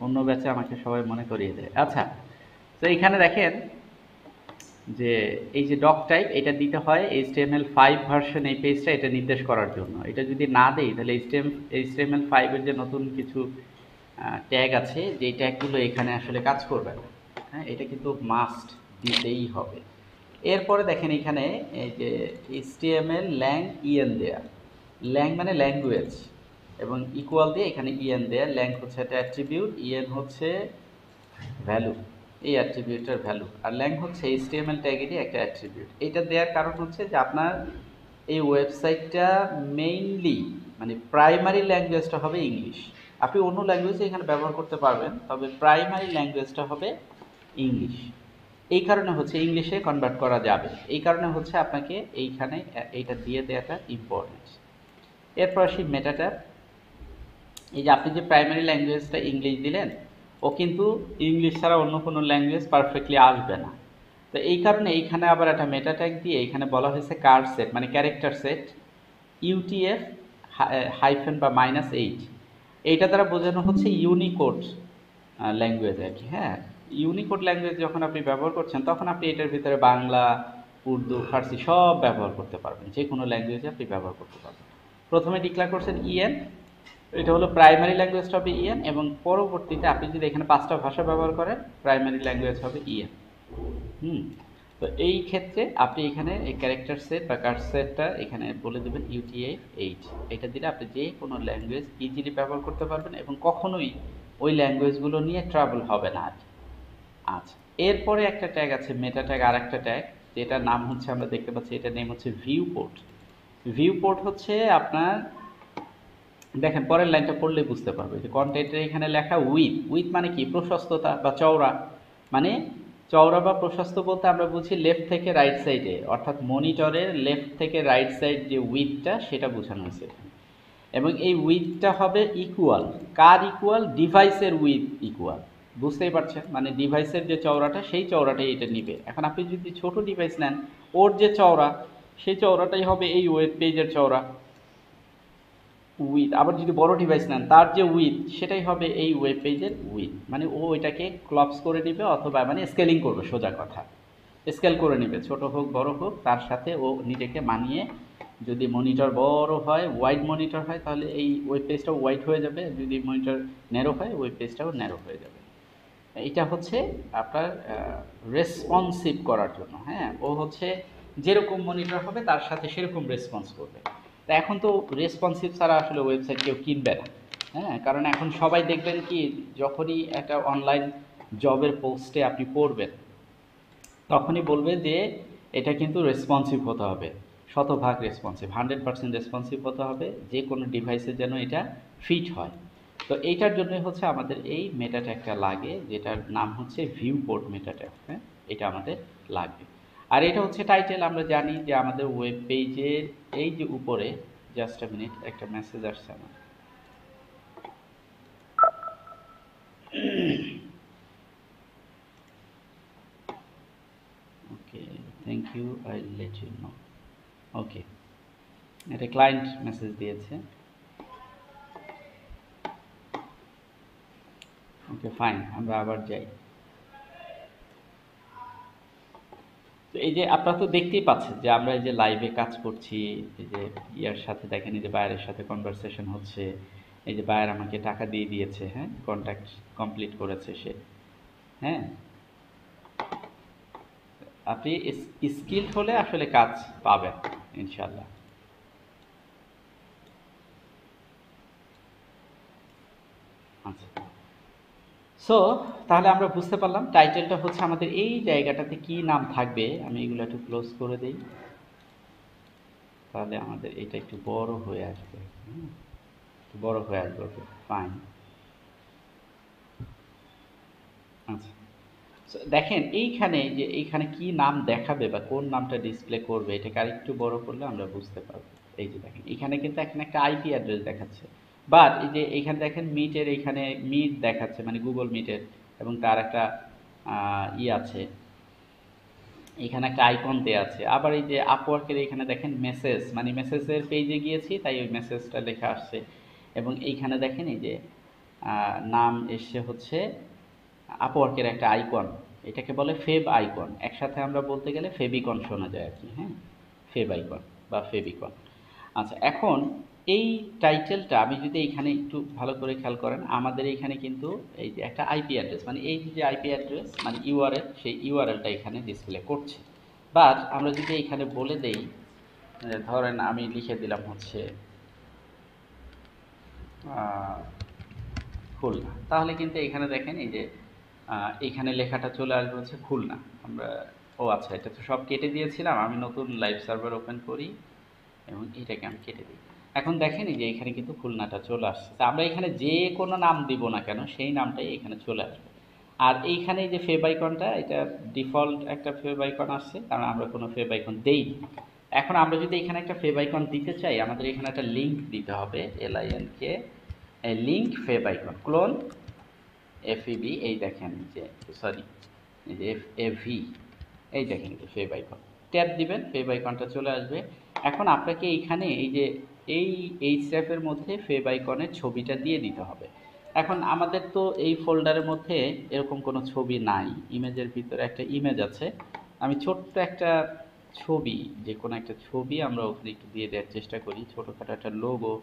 অন্য ব্যাচে আমাকে সবাই মনে করিয়ে দেয়। আচ্ছা, তো এইখানে দেখেন যে এই যে ডক টাইপ এটা দিতে হয় HTML5 ভার্সন এই পেজটা এটা নির্দেশ করার জন্য। এটা যদি না দেই তাহলে HTML5 এর যে নতুন কিছু ট্যাগ আছে যেই ট্যাগগুলো এখানে আসলে কাজ করবে না। হ্যাঁ, এটা কিন্তু মাস্ট দিতেই হবে। এরপরে দেখেন এখানে এই যে HTML ল্যাং ইএন দেয়া, ল্যাং মানে ল্যাঙ্গুয়েজ এবং ইকুয়াল দিয়ে এখানে ইএন দেয়া। ল্যাং হচ্ছে একটা অ্যাট্রিবিউট, ইএন হচ্ছে ভ্যালু, এই অ্যাট্রিবিউটের ভ্যালু, আর ল্যাং হচ্ছে HTML ট্যাগেরই একটা অ্যাট্রিবিউট। এটা দেওয়ার কারণ হচ্ছে যে আপনার এই ওয়েবসাইটটা মেইনলি মানে প্রাইমারি ল্যাঙ্গুয়েজটা হবে ইংলিশ। আপনি অন্য ল্যাঙ্গুয়েজে এখানে ব্যবহার করতে পারবেন, তবে প্রাইমারি ল্যাঙ্গুয়েজটা হবে ইংলিশ। এই কারণে হচ্ছে ইংলিশে কনভার্ট করা যাবে, এই কারণে হচ্ছে আপনাকে এইখানে এইটা দিয়ে দেওয়াটা ইম্পর্টেন্ট। এরপর আসি মেটা ট্যাগ। এই যে আপনি যে প্রাইমারি ল্যাঙ্গুয়েজটা ইংলিশ দিলেন, ও কিন্তু ইংলিশ ছাড়া অন্য কোনো ল্যাঙ্গুয়েজ পারফেক্টলি আসবে না। তো এই কারণে এইখানে আবার একটা মেটা ট্যাগ দিয়ে এখানে বলা হয়েছে কার্ড সেট মানে ক্যারেক্টার সেট ইউটিএফ হাইফেন বা -8। এইটা দ্বারা বোঝানো হচ্ছে ইউনিকোড ল্যাঙ্গুয়েজ আর কি। হ্যাঁ, ইউনিকোড ল্যাঙ্গুয়েজ যখন আপনি ব্যবহার করছেন তখন আপনি এটার ভিতরে বাংলা, উর্দু, ফার্সি সব ব্যবহার করতে পারবেন, যে কোনো ল্যাঙ্গুয়েজে আপনি ব্যবহার করতে পারবেন। প্রথমে ডিক্লেয়ার করছেন ইএন, এটা হলো প্রাইমারি ল্যাঙ্গুয়েজটা হবে ইএন, এবং পরবর্তীতে আপনি যদি এখানে 5টা ভাষা ব্যবহার করেন প্রাইমারি ল্যাঙ্গুয়েজ হবে ইএন। হুম, তো এই ক্ষেত্রে আপনি এখানে এই ক্যারেক্টার সেট বা কার্ড সেটটা এখানে বলে দেবেন UTF-8। এটা দিলে আপনি যে কোনো ল্যাঙ্গুয়েজ ইজিলি ব্যবহার করতে পারবেন এবং কখনোই ওই ল্যাঙ্গুয়েজগুলো নিয়ে ট্রাবল হবে না আর। আচ্ছা, এরপরে একটা ট্যাগ আছে মেটা ট্যাগ, আর একটা ট্যাগ যেটার নাম হচ্ছে আমরা দেখতে পাচ্ছি, এটার নেম হচ্ছে ভিউ পোর্ট। ভিউ পোর্ট হচ্ছে আপনার, দেখেন পরের লাইনটা পড়লে বুঝতে পারবে যে কন্টেন্টের এখানে লেখা উইথ, উইথ মানে কি প্রশস্ততা বা চওড়া, মানে চওড়া বা প্রশস্ত বলতে আমরা বুঝি লেফট থেকে রাইট সাইডে, অর্থাৎ মনিটরের লেফট থেকে রাইট সাইড যে উইথটা সেটা বোঝানো হয়েছে এখানে। এবং এই উইথটা হবে ইকুয়াল, কার ইকুয়াল? ডিভাইসের উইথ ইকুয়াল। বুঝতেই পারছেন, মানে ডিভাইসের যে চওড়াটা সেই চওড়াটাই এটা নিবে। এখন আপনি যদি ছোট ডিভাইস নেন, ওর যে চওড়া সেই চওড়াটাই হবে এই ওয়েব পেজের চওড়া উইথ। আবার যদি বড় ডিভাইস নেন তার যে উইথ সেটাই হবে এই ওয়েব পেজের উইথ, মানে ও এটাকে ক্লপস করে নেবে অথবা মানে স্কেলিং করবে, সোজা কথা স্কেল করে নেবে, ছোট হোক বড় হোক তার সাথে ও নিজেকে মানিয়ে। যদি মনিটর বড় হয়, ওয়াইড মনিটর হয়, তাহলে এই ওয়েব পেজটাও ওয়াইড হয়ে যাবে, যদি মনিটর ন্যারো হয় ওয়েব পেজটাও ন্যারো হয়ে যাবে। এটা হচ্ছে আপনার রেসপন্সিভ করার জন্য। হ্যাঁ, ও হচ্ছে যেরকম মনিটর হবে তার সাথে সেরকম রেসপন্স করবে। তা এখন তো রেসপন্সিভ ছাড়া আসলে ওয়েবসাইট কেউ কিনবে না। হ্যাঁ, কারণ এখন সবাই দেখবেন কি, যখনই একটা অনলাইন জবের পোস্টে আপনি পড়বেন তখনই বলবে যে এটা কিন্তু রেসপন্সিভ হতে হবে, শতভাগ রেসপন্সিভ, 100% রেসপন্সিভ হতে হবে, যে কোনো ডিভাইসে যেন এটা ফিট হয়। তো এইটার জন্য হচ্ছে আমাদের এই মেটা ট্যাগটা লাগে, যেটার নাম হচ্ছে ভিউ পোর্ট মেটা ট্যাগ। হ্যাঁ, এটা আমাদের লাগবে। আর এটা হচ্ছে টাইটেল। আমরা জানি যে আমাদের ওয়েব পেজের এই যে উপরে, জাস্ট আ মিনিট, একটা মেসেজ আসছে আমার। Okay, thank you, I let you know. Okay, এটা ক্লায়েন্ট মেসেজ দিয়েছে। ওকে ফাইন, আমরা আবার যাই। তো এই যে আপনারা তো দেখতেই পাচ্ছেন যে আমরা এই যে লাইভে কাজ করছি, এই যে ইয়ার সাথে দেখেন, এই যে বায়ারের সাথে কনভারসেশন হচ্ছে, এই যে বায়ার আমাকে টাকা দিয়ে দিয়েছে, হ্যাঁ কন্ট্যাক্ট কমপ্লিট করেছে সে। হ্যাঁ, আপনি স্কিলড হলে আসলে কাজ পাবেন ইনশাল্লাহ। আচ্ছা, সো তাহলে আমরা বুঝতে পারলাম টাইটেলটা হচ্ছে আমাদের এই জায়গাটাতে কি নাম থাকবে। আমি এগুলো একটু ক্লোজ করে দিই, তাহলে আমাদের এটা একটু বড় হয়ে আসবে। একটু বড় হয়ে আসবে। Okay fine. আচ্ছা, So, দেখেন এইখানে যে এইখানে কি নাম দেখাবে বা কোন নামটা ডিসপ্লে করবে, এটাকে আরেকটু বড় করলে আমরা বুঝতে পারবো। এই যে দেখেন এখানে কিন্তু এখানে একটা আইপি অ্যাড্রেস দেখাচ্ছে, বাট এই যে এইখানে দেখেন মিটের, এইখানে মিট দেখাচ্ছে মানে গুগল মিটের, এবং তার একটা ই আছে, এখানে একটা আইকন দেওয়া আছে। আবার এই যে আপওয়ার্কের এখানে দেখেন মেসেজ, মানে মেসেজের পেজে গিয়েছি তাই ওই মেসেজটা লেখা আসছে। এবং এইখানে দেখেন এই যে নাম এসছে হচ্ছে আপওয়ার্কের একটা আইকন, এটাকে বলে ফেব আইকন। একসাথে আমরা বলতে গেলে ফেবিকন শোনা যায় আর কি, হ্যাঁ, ফেব আইকন বা ফেবিকন। আচ্ছা, এখন এই টাইটেলটা আমি যদি এখানে একটু ভালো করে খেয়াল করেন, আমাদের এখানে কিন্তু এই যে একটা আইপি অ্যাড্রেস, মানে এই যে আইপি অ্যাড্রেস মানে ইউআরএল, সেই ইউআরএলটা এখানে ডিসপ্লে করছে। বাট আমরা যদি এখানে বলে দেই, ধরেন আমি লিখে দিলাম হচ্ছে খুলনা, তাহলে কিন্তু এখানে দেখেন এই যে এখানে লেখাটা চলে আসবে হচ্ছে খুলনা। আমরা আচ্ছা, এটা তো সব কেটে দিয়েছিলাম, আমি নতুন লাইভ সার্ভার ওপেন করি এবং এটাকে আমি কেটে দিই। এখন দেখেন এই যে এখানে কিন্তু খুলনাটা চলে আসছে। তা আমরা এখানে যে কোনো নাম দিব না কেন সেই নামটাই এখানে চলে আসবে। আর এইখানে যে ফেব আইকনটা, এটা ডিফল্ট একটা ফেব আইকন আসছে, কারণ আমরা কোনো ফেব আইকন দেই। এখন আমরা যদি এখানে একটা ফেব আইকন দিতে চাই, আমাদের এখানে একটা লিঙ্ক দিতে হবে, LINK, link Feb icon clone FEB, এই দেখেন যে সরি এই যে FAV, এই দেখেন যে ফেব আইকন, ট্যাপ দিবেন, ফেব আইকনটা চলে আসবে। এখন আপনাকে এইখানে এই যে এই স্ট্যাপের মধ্যে ফেব আইকনের ছবিটা দিয়ে দিতে হবে। এখন আমাদের তো এই ফোল্ডারের মধ্যে এরকম কোনো ছবি নাই, ইমেজের ভিতরে একটা ইমেজ আছে। আমি ছোট্ট একটা ছবি, যে কোনো একটা ছবি আমরা ওখানে একটু দিয়ে দেওয়ার চেষ্টা করি, ছোটোখাটো একটা লোগো।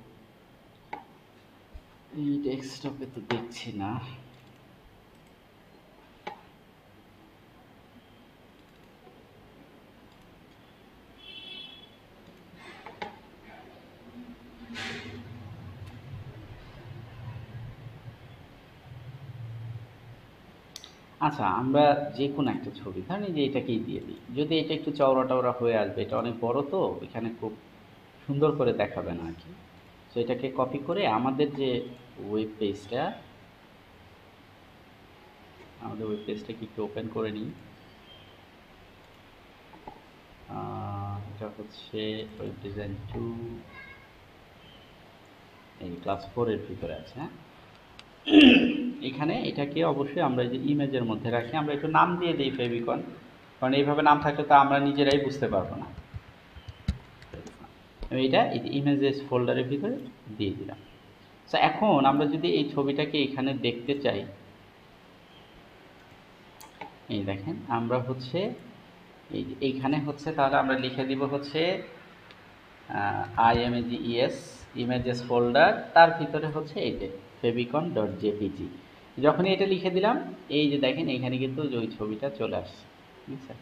এই ডেস্কটপে তো দেখছি না। আচ্ছা, আমরা যে কোনো একটা ছবি ধরেন এই যে এটাকেই দিয়ে দিই, যদি এটা একটু চওড়া টওড়া হয়ে আসবে, এটা অনেক বড় তো এখানে খুব সুন্দর করে দেখাবে না আর কি। তো এটাকে কপি করে আমাদের যে ওয়েব পেজটা, আমাদের ওয়েব পেজটাকে একটু ওপেন করে নিই। এটা হচ্ছে ওয়েব ডিজাইন 2, এই ক্লাস 4 এর ভিতরে আছে, হ্যাঁ। এখানে এটাকে অবশ্যই আমরা এই যে ইমেজের মধ্যে রাখি, আমরা একটু নাম দিয়ে দিই ফেবিকন, কারণ এইভাবে নাম থাকলে তো আমরা নিজেরাই বুঝতে পারবো না। এটা এই যে ইমেজেস ফোল্ডারের ভিতরে দিয়ে দিলাম। তো এখন আমরা যদি এই ছবিটাকে এখানে দেখতে চাই, এই দেখেন আমরা হচ্ছে এইখানে হচ্ছে, তাহলে আমরা লিখে দিব হচ্ছে IMAGES ইমেজেস ফোল্ডার, তার ভিতরে হচ্ছে এই যে febicon.jpg। যখনই এটা লিখে দিলাম, এই যে দেখেন এখানে কিন্তু ওই ছবিটা চলে আসছে, ঠিক আছে,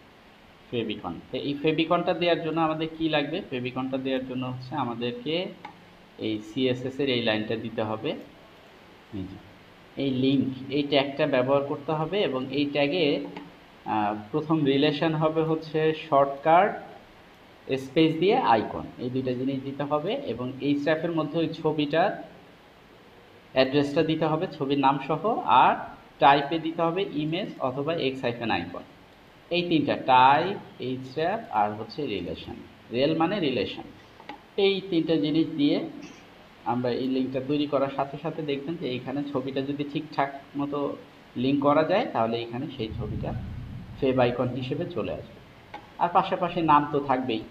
ফেবিকন। তো এই ফেবিকনটা দেওয়ার জন্য আমাদের কি লাগবে? ফেবিকনটা দেওয়ার জন্য হচ্ছে আমাদেরকে এই CSS এর এই লাইনটা দিতে হবে, এই যে এই লিঙ্ক, এই ট্যাগটা ব্যবহার করতে হবে, এবং এই ট্যাগে প্রথম রিলেশন হবে হচ্ছে শর্টকাট স্পেস দিয়ে আইকন, এই দুইটা জিনিস দিতে হবে, এবং এই স্ট্যাপের মধ্যে ওই ছবিটার অ্যাড্রেসটা দিতে হবে ছবির নাম সহ, আর টাইপে দিতে হবে ইমেজ অথবা x-icon। এই তিনটা, টাইপ, এই স্ট্যাপ আর হচ্ছে রিলেশন, রেল মানে রিলেশন, এই তিনটা জিনিস দিয়ে আমরা এই লিঙ্কটা তৈরি করার সাথে সাথে দেখবেন যে এইখানে ছবিটা যদি ঠিকঠাক মতো লিঙ্ক করা যায়, তাহলে এইখানে সেই ছবিটা ফেব আইকন হিসেবে চলে আসবে। আর পাশাপাশি নাম তো থাকবেই,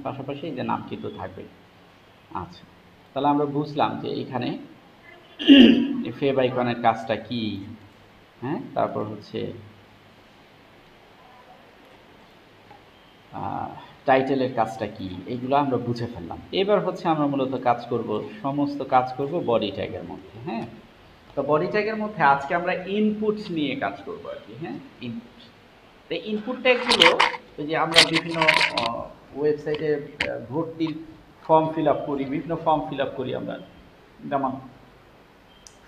পাশাপাশি এই যে নাম কিন্তু থাকবেই। আচ্ছা, তাহলে আমরা বুঝলাম যে এখানে ফেব আইকনের কাজটা কি, হ্যাঁ, তারপর হচ্ছে টাইটেলের কাজটা কি, এগুলো আমরা বুঝে ফেললাম। এবার হচ্ছে আমরা মূলত সমস্ত কাজ করব বডি ট্যাগের মধ্যে, হ্যাঁ। তো বডি ট্যাগের মধ্যে আজকে আমরা ইনপুটস নিয়ে কাজ করব আর কি, হ্যাঁ, ইনপুট। তো ইনপুট ট্যাগগুলো ওই যে আমরা বিভিন্ন ওয়েবসাইটে ভর্তির ফর্ম ফিল আপ করি, বিভিন্ন ফর্ম ফিল আপ করি আমরা, যেমন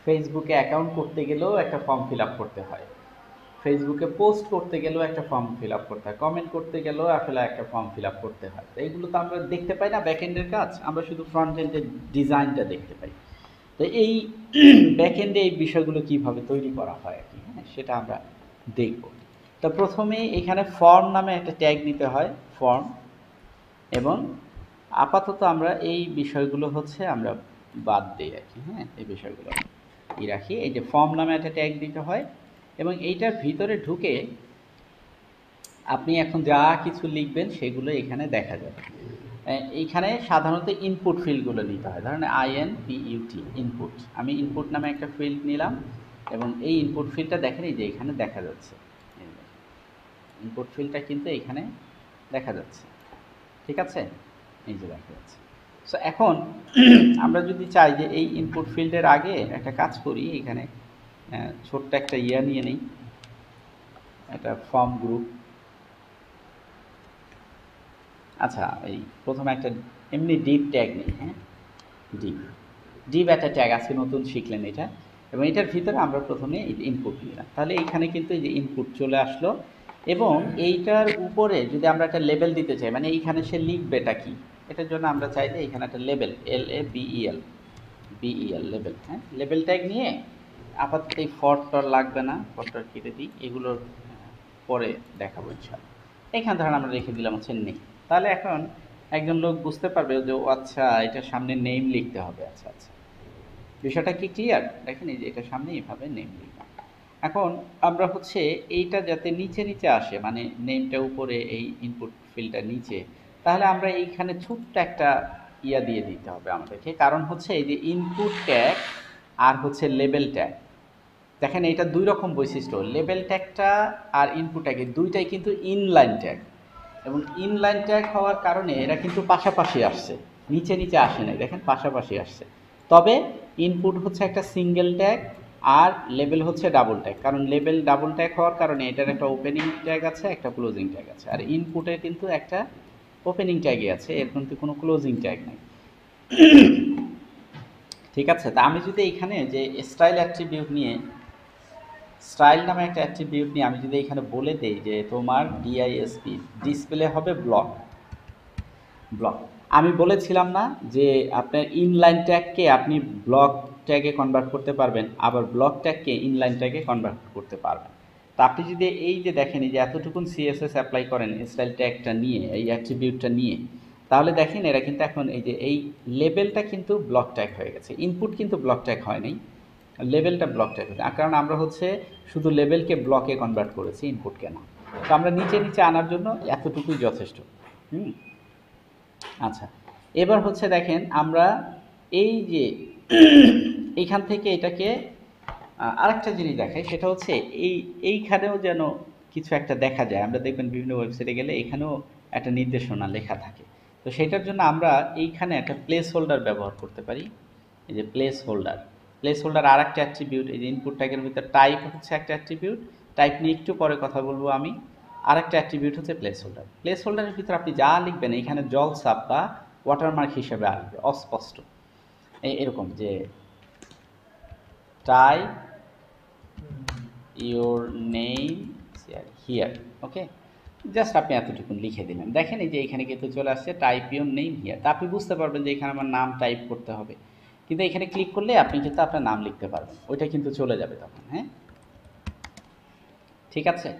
ফেসবুকে অ্যাকাউন্ট করতে গেলেও একটা ফর্ম ফিল আপ করতে হয়, ফেসবুকে পোস্ট করতে গেলেও একটা ফর্ম ফিল আপ করতে হয়, কমেন্ট করতে গেলেও আসলে একটা ফর্ম ফিল আপ করতে হয়। তো এইগুলো তো আমরা দেখতে পাই না ব্যাকএন্ডের কাজ, আমরা শুধু ফ্রন্ট এন্ডের ডিজাইনটা দেখতে পাই। তো এই ব্যাকএন্ডে এই বিষয়গুলো কিভাবে তৈরি করা হয় আর কি, হ্যাঁ, সেটা আমরা দেখব। তো প্রথমে এখানে ফর্ম নামে একটা ট্যাগ নিতে হয়, ফর্ম, এবং আপাতত আমরা এই বিষয়গুলো হচ্ছে আমরা বাদ দিই আর কি, হ্যাঁ, এই বিষয়গুলো রাখি। এই যে ফর্ম নামে একটা ট্যাগ দিতে হয়, এবং এইটার ভিতরে ঢুকে আপনি এখন যা কিছু লিখবেন সেগুলো এখানে দেখা যাবে। এইখানে সাধারণত ইনপুট ফিল্ডগুলো নিতে হয়, ধরেন INPUT ইনপুট। আমি ইনপুট নামে একটা ফিল্ড নিলাম এবং এই ইনপুট ফিল্ডটা দেখেন এই যে এখানে দেখা যাচ্ছে, ইনপুট ফিল্ডটা কিন্তু এখানে দেখা যাচ্ছে, ঠিক আছে, এই যে দেখা যাচ্ছে। সো এখন আমরা যদি চাই যে এই ইনপুট ফিল্ডের আগে একটা কাজ করি, এখানে ছোট্ট একটা নিয়ে নিই, একটা ফর্ম গ্রুপ। আচ্ছা, এই প্রথমে একটা এমনি ডিভ ট্যাগ নেই, হ্যাঁ, ডিভ একটা ট্যাগ আজকে নতুন শিখলেন এটা, এবং এটার ভিতরে আমরা প্রথমে ইনপুট নিলাম, তাহলে এইখানে কিন্তু এই যে ইনপুট চলে আসলো। এবং এইটার উপরে যদি আমরা একটা লেবেল দিতে চাই, মানে এইখানে সে লিখবে এটা কি, এটার জন্য আমরা চাই যে এখানে একটা লেবেল, LABEL লেবেল, হ্যাঁ, লেবেল ট্যাগ নিয়ে আপাতত এই ফরটার লাগবে না, ফরটার কেটে দিই, এগুলোর পরে দেখাবো ইনশাআল্লাহ। এখানে ধরেন আমরা রেখে দিলাম হচ্ছে নেই, তাহলে এখন একজন লোক বুঝতে পারবে যে আচ্ছা এটার সামনে নেম লিখতে হবে। আচ্ছা আচ্ছা, বিষয়টা কি ক্লিয়ার? দেখেন এই যে এটার সামনে এইভাবে নেম লিখলাম। এখন আমরা হচ্ছে এইটা যাতে নিচে নিচে আসে, মানে নেমটা উপরে, এই ইনপুট ফিল্ডটা নিচে, তাহলে আমরা এইখানে ছোট্ট একটা দিয়ে দিতে হবে আমাদেরকে, কারণ হচ্ছে এই যে ইনপুট ট্যাগ আর হচ্ছে লেবেল ট্যাগ, দেখেন এটা দুই রকম বৈশিষ্ট্য, লেবেল ট্যাগটা আর ইনপুট ট্যাগ দুইটাই কিন্তু ইনলাইন ট্যাগ, এবং ইনলাইন ট্যাগ হওয়ার কারণে এরা কিন্তু পাশাপাশি আসছে, নিচে নিচে আসে নাই, দেখেন পাশাপাশি আসছে। তবে ইনপুট হচ্ছে একটা সিঙ্গেল ট্যাগ আর লেবেল হচ্ছে ডাবল ট্যাগ, কারণ লেবেল ডাবল ট্যাগ হওয়ার কারণে এটার একটা ওপেনিং ট্যাগ আছে, একটা ক্লোজিং ট্যাগ আছে, আর ইনপুটে কিন্তু একটা ওপেনিং ট্যাগই আছে, এর কিন্তু কোনো ক্লোজিং ট্যাগ নাই। ঠিক আছে, তা আমি যদি এখানে যে স্টাইল অ্যাট্রিবিউট নিয়ে, স্টাইল নামে একটা অ্যাট্রিবিউট নিয়ে আমি যদি এখানে বলে দেই যে তোমার ডিআইএসপি ডিসপ্লে হবে ব্লক, আমি বলেছিলাম না যে আপনার ইনলাইন ট্যাগকে আপনি ব্লক ট্যাগে কনভার্ট করতে পারবেন, আবার ব্লক ট্যাগকে ইনলাইন ট্যাগে কনভার্ট করতে পারবেন। তা আপনি যদি এই যে দেখেন এই যে এতটুকুন সিএসএস অ্যাপ্লাই করেন স্টাইল ট্যাগটা নিয়ে, এই অ্যাট্রিবিউটটা নিয়ে, তাহলে দেখেন এরা কিন্তু এখন এই যে এই লেবেলটা কিন্তু ব্লক ট্যাগ হয়ে গেছে, ইনপুট কিন্তু ব্লক ট্যাগ হয়নি, লেবেলটা ব্লক ট্যাগ হয়েছে, কারণ আমরা হচ্ছে শুধু লেবেলকে ব্লকে কনভার্ট করেছি, ইনপুটকে না। তো আমরা নিচে নিচে আনার জন্য এতটুকুই যথেষ্ট। আচ্ছা, এবার হচ্ছে দেখেন আমরা এই যে এইখান থেকে এটাকে আরেকটা জিনিস দেখাই, সেটা হচ্ছে এইখানেও যেন কিছু একটা দেখা যায়, আমরা দেখবেন বিভিন্ন ওয়েবসাইটে গেলে এখানেও একটা নির্দেশনা লেখা থাকে, তো সেটার জন্য আমরা এইখানে একটা প্লেস হোল্ডার ব্যবহার করতে পারি। এই যে প্লেস হোল্ডার আর একটা অ্যাট্রিবিউট, এই যে ইনপুট ট্যাগের ভিতরে টাইপ হচ্ছে একটা অ্যাট্রিবিউট, টাইপ নিয়ে একটু পরে কথা বলবো আমি। আর একটা অ্যাট্রিবিউট হচ্ছে প্লেস হোল্ডারের ভিতরে আপনি যা লিখবেন এখানে জলছাপ বা ওয়াটারমার্ক হিসেবে আসবে, অস্পষ্ট, এরকম যে type your name here, okay, just আপনি এতটুকুন লিখে দিলেন, দেখেন এই যে এখানে কিন্তু চলে আসছে টাইপ ইউর নেম হিয়ার, তা আপনি বুঝতে পারবেন যে এখানে আমার নাম টাইপ করতে হবে, কিন্তু এখানে ক্লিক করলে আপনি কিন্তু আপনার নাম লিখতে পারবেন, ওইটা কিন্তু চলে যাবে তখন, হ্যাঁ, ঠিক আছে।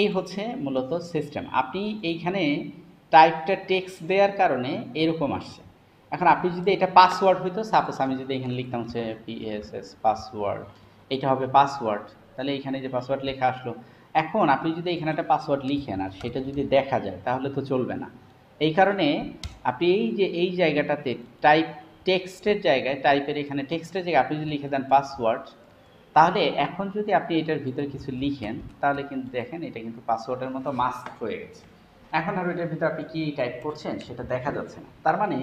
এই হচ্ছে মূলত সিস্টেম। আপনি এইখানে টাইপটা টেক্সট দেওয়ার কারণে এরকম আসছে। এখন আপনি যদি এটা পাসওয়ার্ড হইতো, সাপোজ আমি যদি এখানে লিখতাম হচ্ছে PSS পাসওয়ার্ড, এটা হবে পাসওয়ার্ড, তাহলে এখানে যে পাসওয়ার্ড লেখা আসলো। এখন আপনি যদি এখানে একটা পাসওয়ার্ড লিখেন আর সেটা যদি দেখা যায় তাহলে তো চলবে না। এই কারণে আপনি এই যে এই জায়গাটাতে টাইপ টেক্সটের জায়গায়, টাইপের এখানে টেক্সটের জায়গায় আপনি যদি লিখে দেন পাসওয়ার্ড, তাহলে এখন যদি আপনি এটার ভিতরে কিছু লিখেন তাহলে কিন্তু দেখেন এটা কিন্তু পাসওয়ার্ডের মতো মাস্ক হয়ে গেছে, এখন আর এটার ভিতরে আপনি কি টাইপ করছেন সেটা দেখা যাচ্ছে না। তার মানে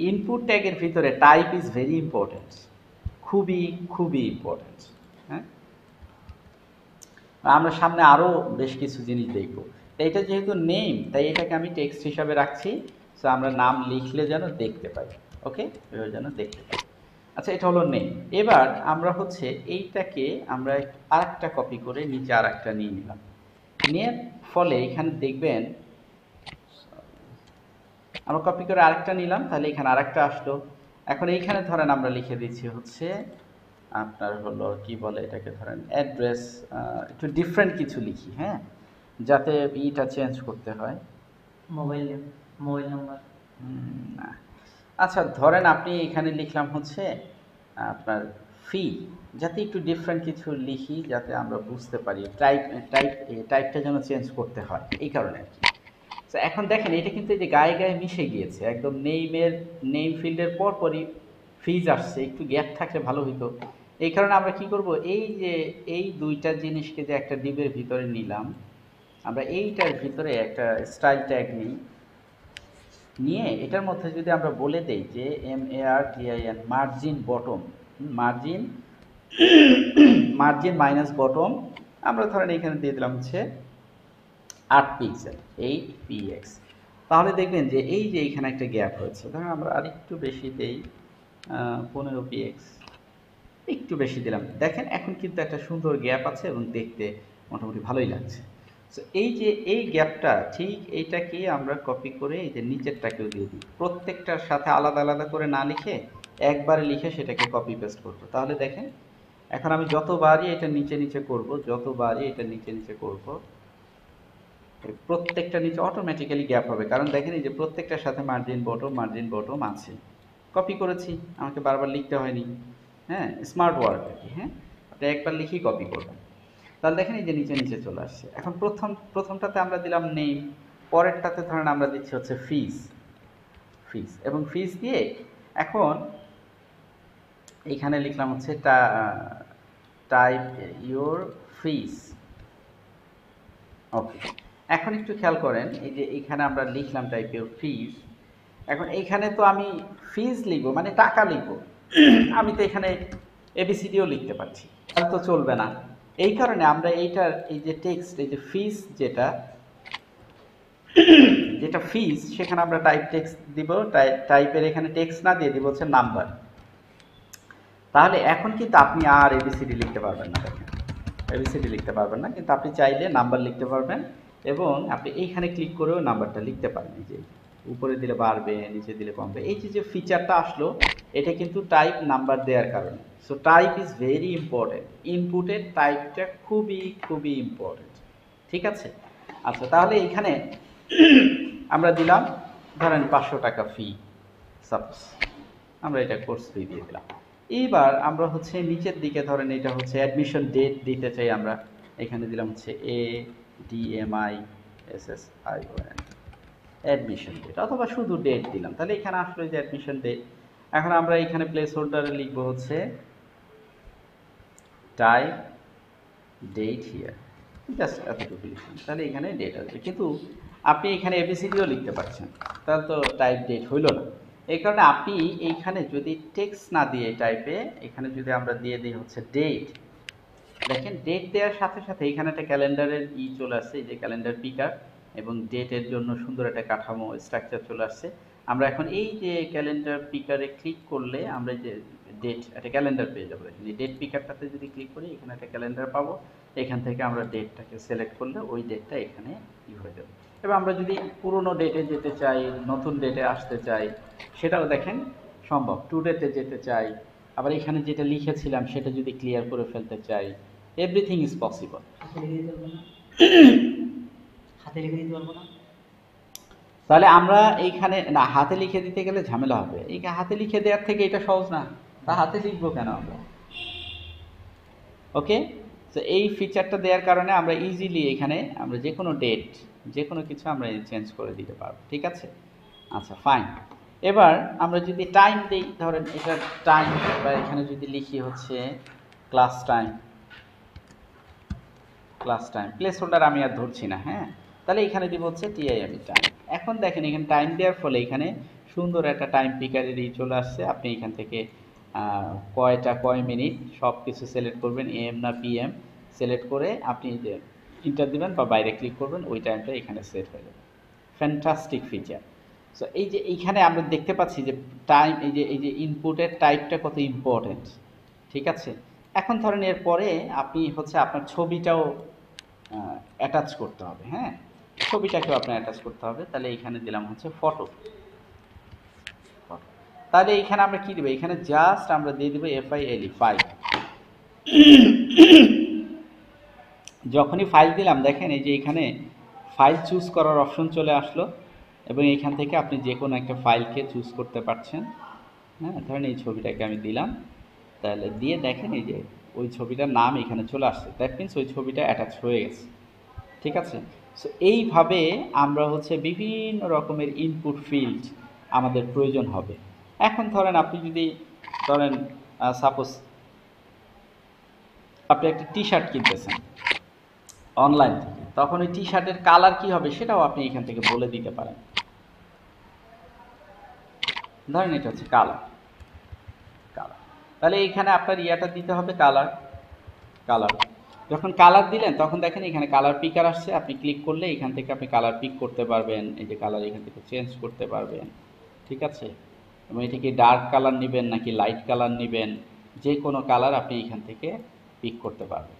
ইনপুট ট্যাগের ভিতরে টাইপ ইজ ভেরি ইম্পর্টেন্ট, খুবই খুবই ইম্পর্টেন্ট। হ্যাঁ, আমরা সামনে আরও বেশ কিছু জিনিস দেখব। এটা যেহেতু নেম তাই এটাকে আমি টেক্সট হিসাবে রাখছি, সো আমরা নাম লিখলে যেন দেখতে পাই, ওকে, এভাবে যেন দেখতে পাই। আচ্ছা, এটা হলো নেম। এবার আমরা হচ্ছে এইটাকে আমরা আরেকটা কপি করে নিচে আরেকটা নিয়ে নিলাম, নিয়ে ফলে এখানে দেখবেন আমরা কপি করে আরেকটা নিলাম, তাহলে এখানে আরেকটা আসলো। এখন এইখানে ধরেন আমরা লিখে দিচ্ছি হচ্ছে আপনার হলো কি বলে এটাকে, ধরেন অ্যাড্রেস, একটু ডিফারেন্ট কিছু লিখি, হ্যাঁ, যাতে ইটা চেঞ্জ করতে হয়, মোবাইল নাম্বার না। আচ্ছা, ধরেন আপনি এখানে লিখলাম হচ্ছে আপনার ফি, যাতে একটু ডিফারেন্ট কিছু লিখি যাতে আমরা বুঝতে পারি টাইপটা যেন চেঞ্জ করতে হয়, এই কারণে আর কি। তো এখন দেখেন এটা কিন্তু এই যে গায়ে গায়ে মিশে গিয়েছে, একদম নেম ফিল্ডের পরপরই ফিজ আসছে, একটু গ্যাপ থাকলে ভালো হইতো। এই কারণে আমরা কি করব, এই যে এই দুইটা জিনিসকে যে একটা ডিবের ভিতরে নিলাম, আমরা এইটার ভিতরে একটা স্টাইল ট্যাগ নিই, নিয়ে এটার মধ্যে যদি আমরা বলে দেই যে MARGIN margin bottom, margin margin minus bottom, আমরা ধরেন এখানে দিয়ে দিলাম হচ্ছে 8 পিক্সেল 8px, তাহলে দেখবেন যে এই যে এইখানে একটা গ্যাপ হয়েছে, ধরেন আমরা আরেকটু বেশি দেই 15px, একটু বেশি দিলাম, দেখেন এখন কিন্তু একটা সুন্দর গ্যাপ আছে এবং দেখতে মোটামুটি ভালোই লাগছে। সো এই যে এই গ্যাপটা, ঠিক এইটাকে আমরা কপি করে এই যে নিচেরটাকেও দিয়ে দিই, প্রত্যেকটার সাথে আলাদা আলাদা করে না লিখে একবারে লিখে সেটাকে কপি পেস্ট করবো। তাহলে দেখেন এখন আমি যতবারই এটা নিচে নিচে করব, যতবারই এটা নিচে নিচে করব, প্রত্যেকটা নিচে অটোমেটিক্যালি গ্যাপ হবে, কারণ দেখেন এই যে প্রত্যেকটার সাথে মার্জিন বটম আছে, কপি করেছি, আমাকে বারবার লিখতে হয়নি। হ্যাঁ, স্মার্ট ওয়ার্ক আর কি। হ্যাঁ, আপনি একবার লিখেই কপি করবেন, তাহলে দেখেন এই যে নিচে নিচে চলে আসছে। এখন প্রথমটাতে আমরা দিলাম নেম, পরেরটাতে ধরেন আমরা দিচ্ছি হচ্ছে ফিস, এবং ফিস দিয়ে এখন এইখানে লিখলাম হচ্ছে টাইপ ইউর ফিস। ওকে, এখন একটু খেয়াল করেন, এই যে এইখানে আমরা লিখলাম টাইপ ইউর ফিস, এখন এইখানে তো আমি ফিস লিখবো মানে টাকা লিখবো, আমি তো এখানে এবিসিডিও লিখতে পারছি, তাহলে তো চলবে না। এই কারণে আমরা এইটার এই যে টেক্সট, এই যে ফিস যেটা ফিস, সেখানে আমরা টাইপ টেক্সট দিব, টাইপের এখানে টেক্সট না দিয়ে দিব হচ্ছে নাম্বার। তাহলে এখন কিন্তু আপনি আর এবিসিডি লিখতে পারবেন না, দেখেন এবিসিডি লিখতে পারবেন না, কিন্তু আপনি চাইলে নাম্বার লিখতে পারবেন, এবং আপনি এইখানে ক্লিক করেও নাম্বারটা লিখতে পারবেন। যে উপরে দিলে বাড়বে, নিচে দিলে কমবে, এই যে ফিচারটা আসলো, এটা কিন্তু টাইপ নাম্বার দেওয়ার কারণে। So type is very important, ইনপুটের টাইপটা খুবই ইম্পর্টেন্ট, ঠিক আছে। আচ্ছা, তাহলে এইখানে আমরা দিলাম ধরেন 500 টাকা ফি, সাপোজ আমরা এটা কোর্স ফি দিয়ে দিলাম। এইবার আমরা হচ্ছে নিচের দিকে ধরেন এটা হচ্ছে অ্যাডমিশন ডেট দিতে চাই, আমরা এখানে দিলাম হচ্ছে ADMISSION অ্যাডমিশন ডেট, অথবা শুধু ডেট দিলাম, তাহলে এখানে আসলে যে অ্যাডমিশন ডেট। এখন আমরা এখানে প্লেস হোল্ডারে লিখবো হচ্ছে টাইপ ডেট হিয়ার, জাস্ট এতটুকু লিখলাম, তাহলে এখানে ডেট আসবে, কিন্তু আপনি এখানে এবিসিডিও লিখতে পারছেন, তাহলে তো টাইপ ডেট হইল না। এই কারণে আপনি এইখানে যদি টেক্সট না দিয়ে টাইপে, এখানে যদি আমরা দিয়ে দিই হচ্ছে ডেট, দেখেন ডেট দেওয়ার সাথে সাথে এখানে একটা ক্যালেন্ডারের চলে আসছে, এই যে ক্যালেন্ডার পিকার, এবং ডেটের জন্য সুন্দর একটা কাঠামো স্ট্রাকচার চলে আসছে। আমরা এখন এই যে ক্যালেন্ডার পিকারে ক্লিক করলে আমরা যে ডেট একটা ক্যালেন্ডার পেয়ে যাবো, এই ডেট পিকারটাতে যদি ক্লিক করি এখানে একটা ক্যালেন্ডার পাবো, এখান থেকে আমরা ডেটটাকে সিলেক্ট করলে ওই ডেটটা এখানে হয়ে যাবে। এবার আমরা যদি পুরনো ডেটে যেতে চাই, নতুন ডেটে আসতে চাই, সেটাও দেখেন সম্ভব, টুডেতে যেতে চাই, আবার এখানে যেটা লিখেছিলাম সেটা যদি ক্লিয়ার করে ফেলতে চাই, এভরিথিং ইজ পসিবল। হাতে লিখে দিতে পারবো না? তাহলে আমরা এইখানে না, হাতে লিখে দিতে গেলে ঝামেলা হবে, এই হাতে লিখে দেওয়ার থেকে এটা সহজ না, তা হাতে লিখবো কেন আমরা। ওকে, তো এই ফিচারটা দেওয়ার কারণে আমরা ইজিলি এখানে আমরা যে কোনো ডেট, যে কোনো কিছু আমরা চেঞ্জ করে দিতে পারবো, ঠিক আছে। আচ্ছা, ফাইন। এবার আমরা যদি টাইম দিই, ধরেন এটা টাইম, বা এখানে যদি লিখি হচ্ছে ক্লাস টাইম, প্লেস হোল্ডার আমি আর ধরছি না। হ্যাঁ, তাহলে এখানে দিব হচ্ছে TIM টাইম। এখন দেখেন এখানে টাইম দেওয়ার ফলে এখানে সুন্দর একটা টাইম পিকারের চলে আসছে। আপনি এখান থেকে কয় মিনিট সব কিছু সিলেক্ট করবেন, AM না PM সিলেক্ট করে আপনি যে ইন্টার দিবেন বা বাইরে ক্লিক করবেন, ওই টাইমটা এখানে সেট হয়ে যাবে। Fantastic feature. সো এই যে এইখানে আমরা দেখতে পাচ্ছি যে টাইম, এই যে ইনপুটের টাইপটা কত ইম্পর্টেন্ট, ঠিক আছে। এখন ধরেন এরপরে আপনি হচ্ছে আপনার ছবিটাও অ্যাটাচ করতে হবে। হ্যাঁ, ছবিটাকেও আপনার অ্যাটাচ করতে হবে, তাহলে এইখানে দিলাম হচ্ছে ফটো। তাহলে এইখানে আমরা কি দেবো, এখানে জাস্ট আমরা দিয়ে দেবো FILE ফাইল। যখনই ফাইল দিলাম দেখেন এই যে এখানে ফাইল চুজ করার অপশন চলে আসলো, এবং এইখান থেকে আপনি যে কোনো একটা ফাইলকে চুজ করতে পারছেন। হ্যাঁ, ধরেন এই ছবিটাকে আমি দিলাম, তাহলে দিয়ে দেখেন এই যে ওই ছবিটার নাম এখানে চলে আসছে, দ্যাট মিনস ওই ছবিটা অ্যাটাচ হয়ে গেছে, ঠিক আছে। সো এইভাবে আমরা হচ্ছে বিভিন্ন রকমের ইনপুট ফিল্ড আমাদের প্রয়োজন হবে। এখন ধরেন আপনি যদি ধরেন সাপোজ আপনি একটা টি শার্ট কিনতেছেন অনলাইন থেকে, তখন ওই টি শার্টের কালার কি হবে সেটাও আপনি এখান থেকে বলে দিতে পারেন। ধরেন এটা হচ্ছে কালার, কালার তাহলে এখানে আপনার ইয়াটা দিতে হবে কালার। কালার যখন কালার দিলেন তখন দেখেন এখানে কালার পিকার আসছে, আপনি ক্লিক করলে এখান থেকে আপনি কালার পিক করতে পারবেন, এই যে কালার এখান থেকে চেঞ্জ করতে পারবেন, ঠিক আছে। এবং এটা কি ডার্ক কালার নেবেন নাকি লাইট কালার নেবেন, যে কোনো কালার আপনি এখান থেকে পিক করতে পারবেন।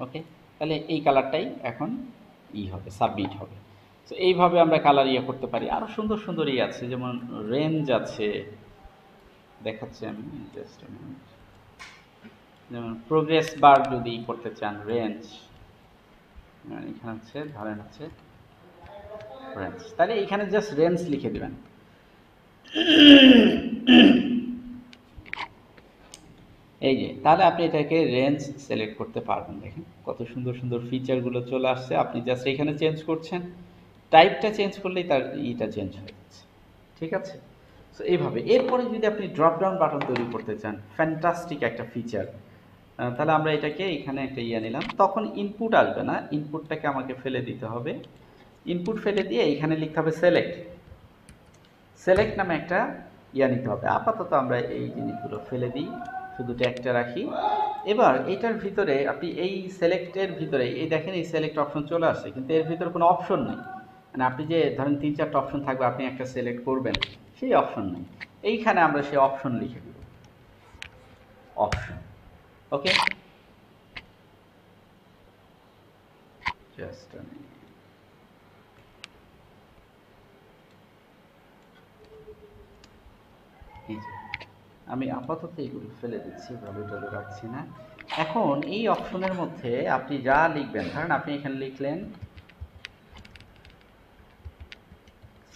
ওকে, তাহলে এই কালারটাই এখন হবে, সাবমিট হবে। তো এইভাবে আমরা কালার ইয়ে করতে পারি। আরও সুন্দর সুন্দর আছে, যেমন রেঞ্জ আছে, দেখাচ্ছি আমি জাস্ট a minute। যেমন প্রোগ্রেস বার যদি করতে চান, রেঞ্জ এখানে হচ্ছে ধরেন হচ্ছে রেঞ্জ, তাহলে এখানে জাস্ট রেঞ্জ লিখে দিবেন। এই যে তাহলে আপনি এটাকে রেঞ্জ সিলেক্ট করতে পারবেন। দেখেন কত সুন্দর সুন্দর ফিচারগুলো চলে আসছে, আপনি জাস্ট এখানে চেঞ্জ করছেন, টাইপটা চেঞ্জ করলেই তার ইটা চেঞ্জ হয়ে যাচ্ছে, ঠিক আছে। সো এইভাবে এরপরে যদি আপনি ড্রপ ডাউন বাটন তৈরি করতে চান, ফ্যান্টাস্টিক একটা ফিচার। তাহলে আমরা এটাকে এখানে একটা নিলাম, তখন ইনপুট আসবে না, ইনপুটটাকে আমাকে ফেলে দিতে হবে। ইনপুট ফেলে দিয়ে এখানে লিখতে হবে সিলেক্ট। সিলেক্ট নামে একটা নিতে হবে। আপাতত আমরা এই জিনিসগুলো ফেলে দিই, শুধু ট্যাগটা রাখি। এবার এটার ভিতরে আপনি এই সিলেক্টের ভিতরে এই দেখেন এই সিলেক্ট অপশন চলে আসছে, কিন্তু এর ভিতরে কোনো অপশন নেই। মানে আপনি যে ধরেন 3-4টা অপশন থাকবে, আপনি একটা সিলেক্ট করবেন, সেই অপশন নেই। এইখানে আমরা সেই অপশন লিখে দেব, অপশন। ওকে, জাস্ট আমি আপাতত এগুলো ফেলে দিচ্ছি, ভালো টালো রাখছি না। এখন এই অপশনের মধ্যে আপনি যা লিখবেন, ধরেন আপনি এখানে লিখলেন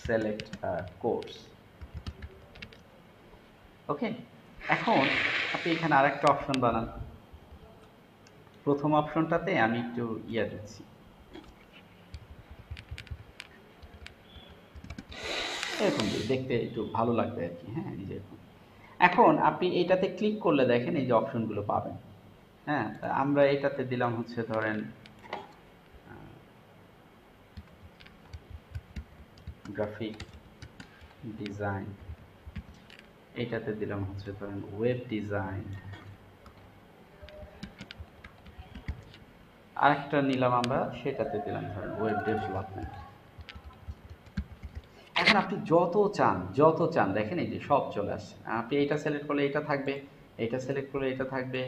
সিলেক্ট কোর্স। ওকে, এখন আপনি এখানে আরেকটা অপশন বানান। প্রথম অপশনটাতে আমি একটু দিচ্ছি, এরকম দেখতে একটু ভালো লাগবে আর কি। হ্যাঁ, এই যে এখন আপনি এটাতে ক্লিক করলে দেখেন এই যে অপশনগুলো পাবেন। হ্যাঁ, আমরা এটাতে দিলাম হচ্ছে ধরেন গ্রাফিক ডিজাইন, এটাতে দিলাম হচ্ছে ধরেন ওয়েব ডিজাইন, আরেকটা নিলাম আমরা সেটাতে দিলাম ধরেন ওয়েব ডেভেলপমেন্ট। এখন আপনি যত চান দেখেন এই যে সব চলে আসছে। আপনি এটা সিলেক্ট করলে এটা থাকবে, এটা সিলেক্ট করলে এটা থাকবে,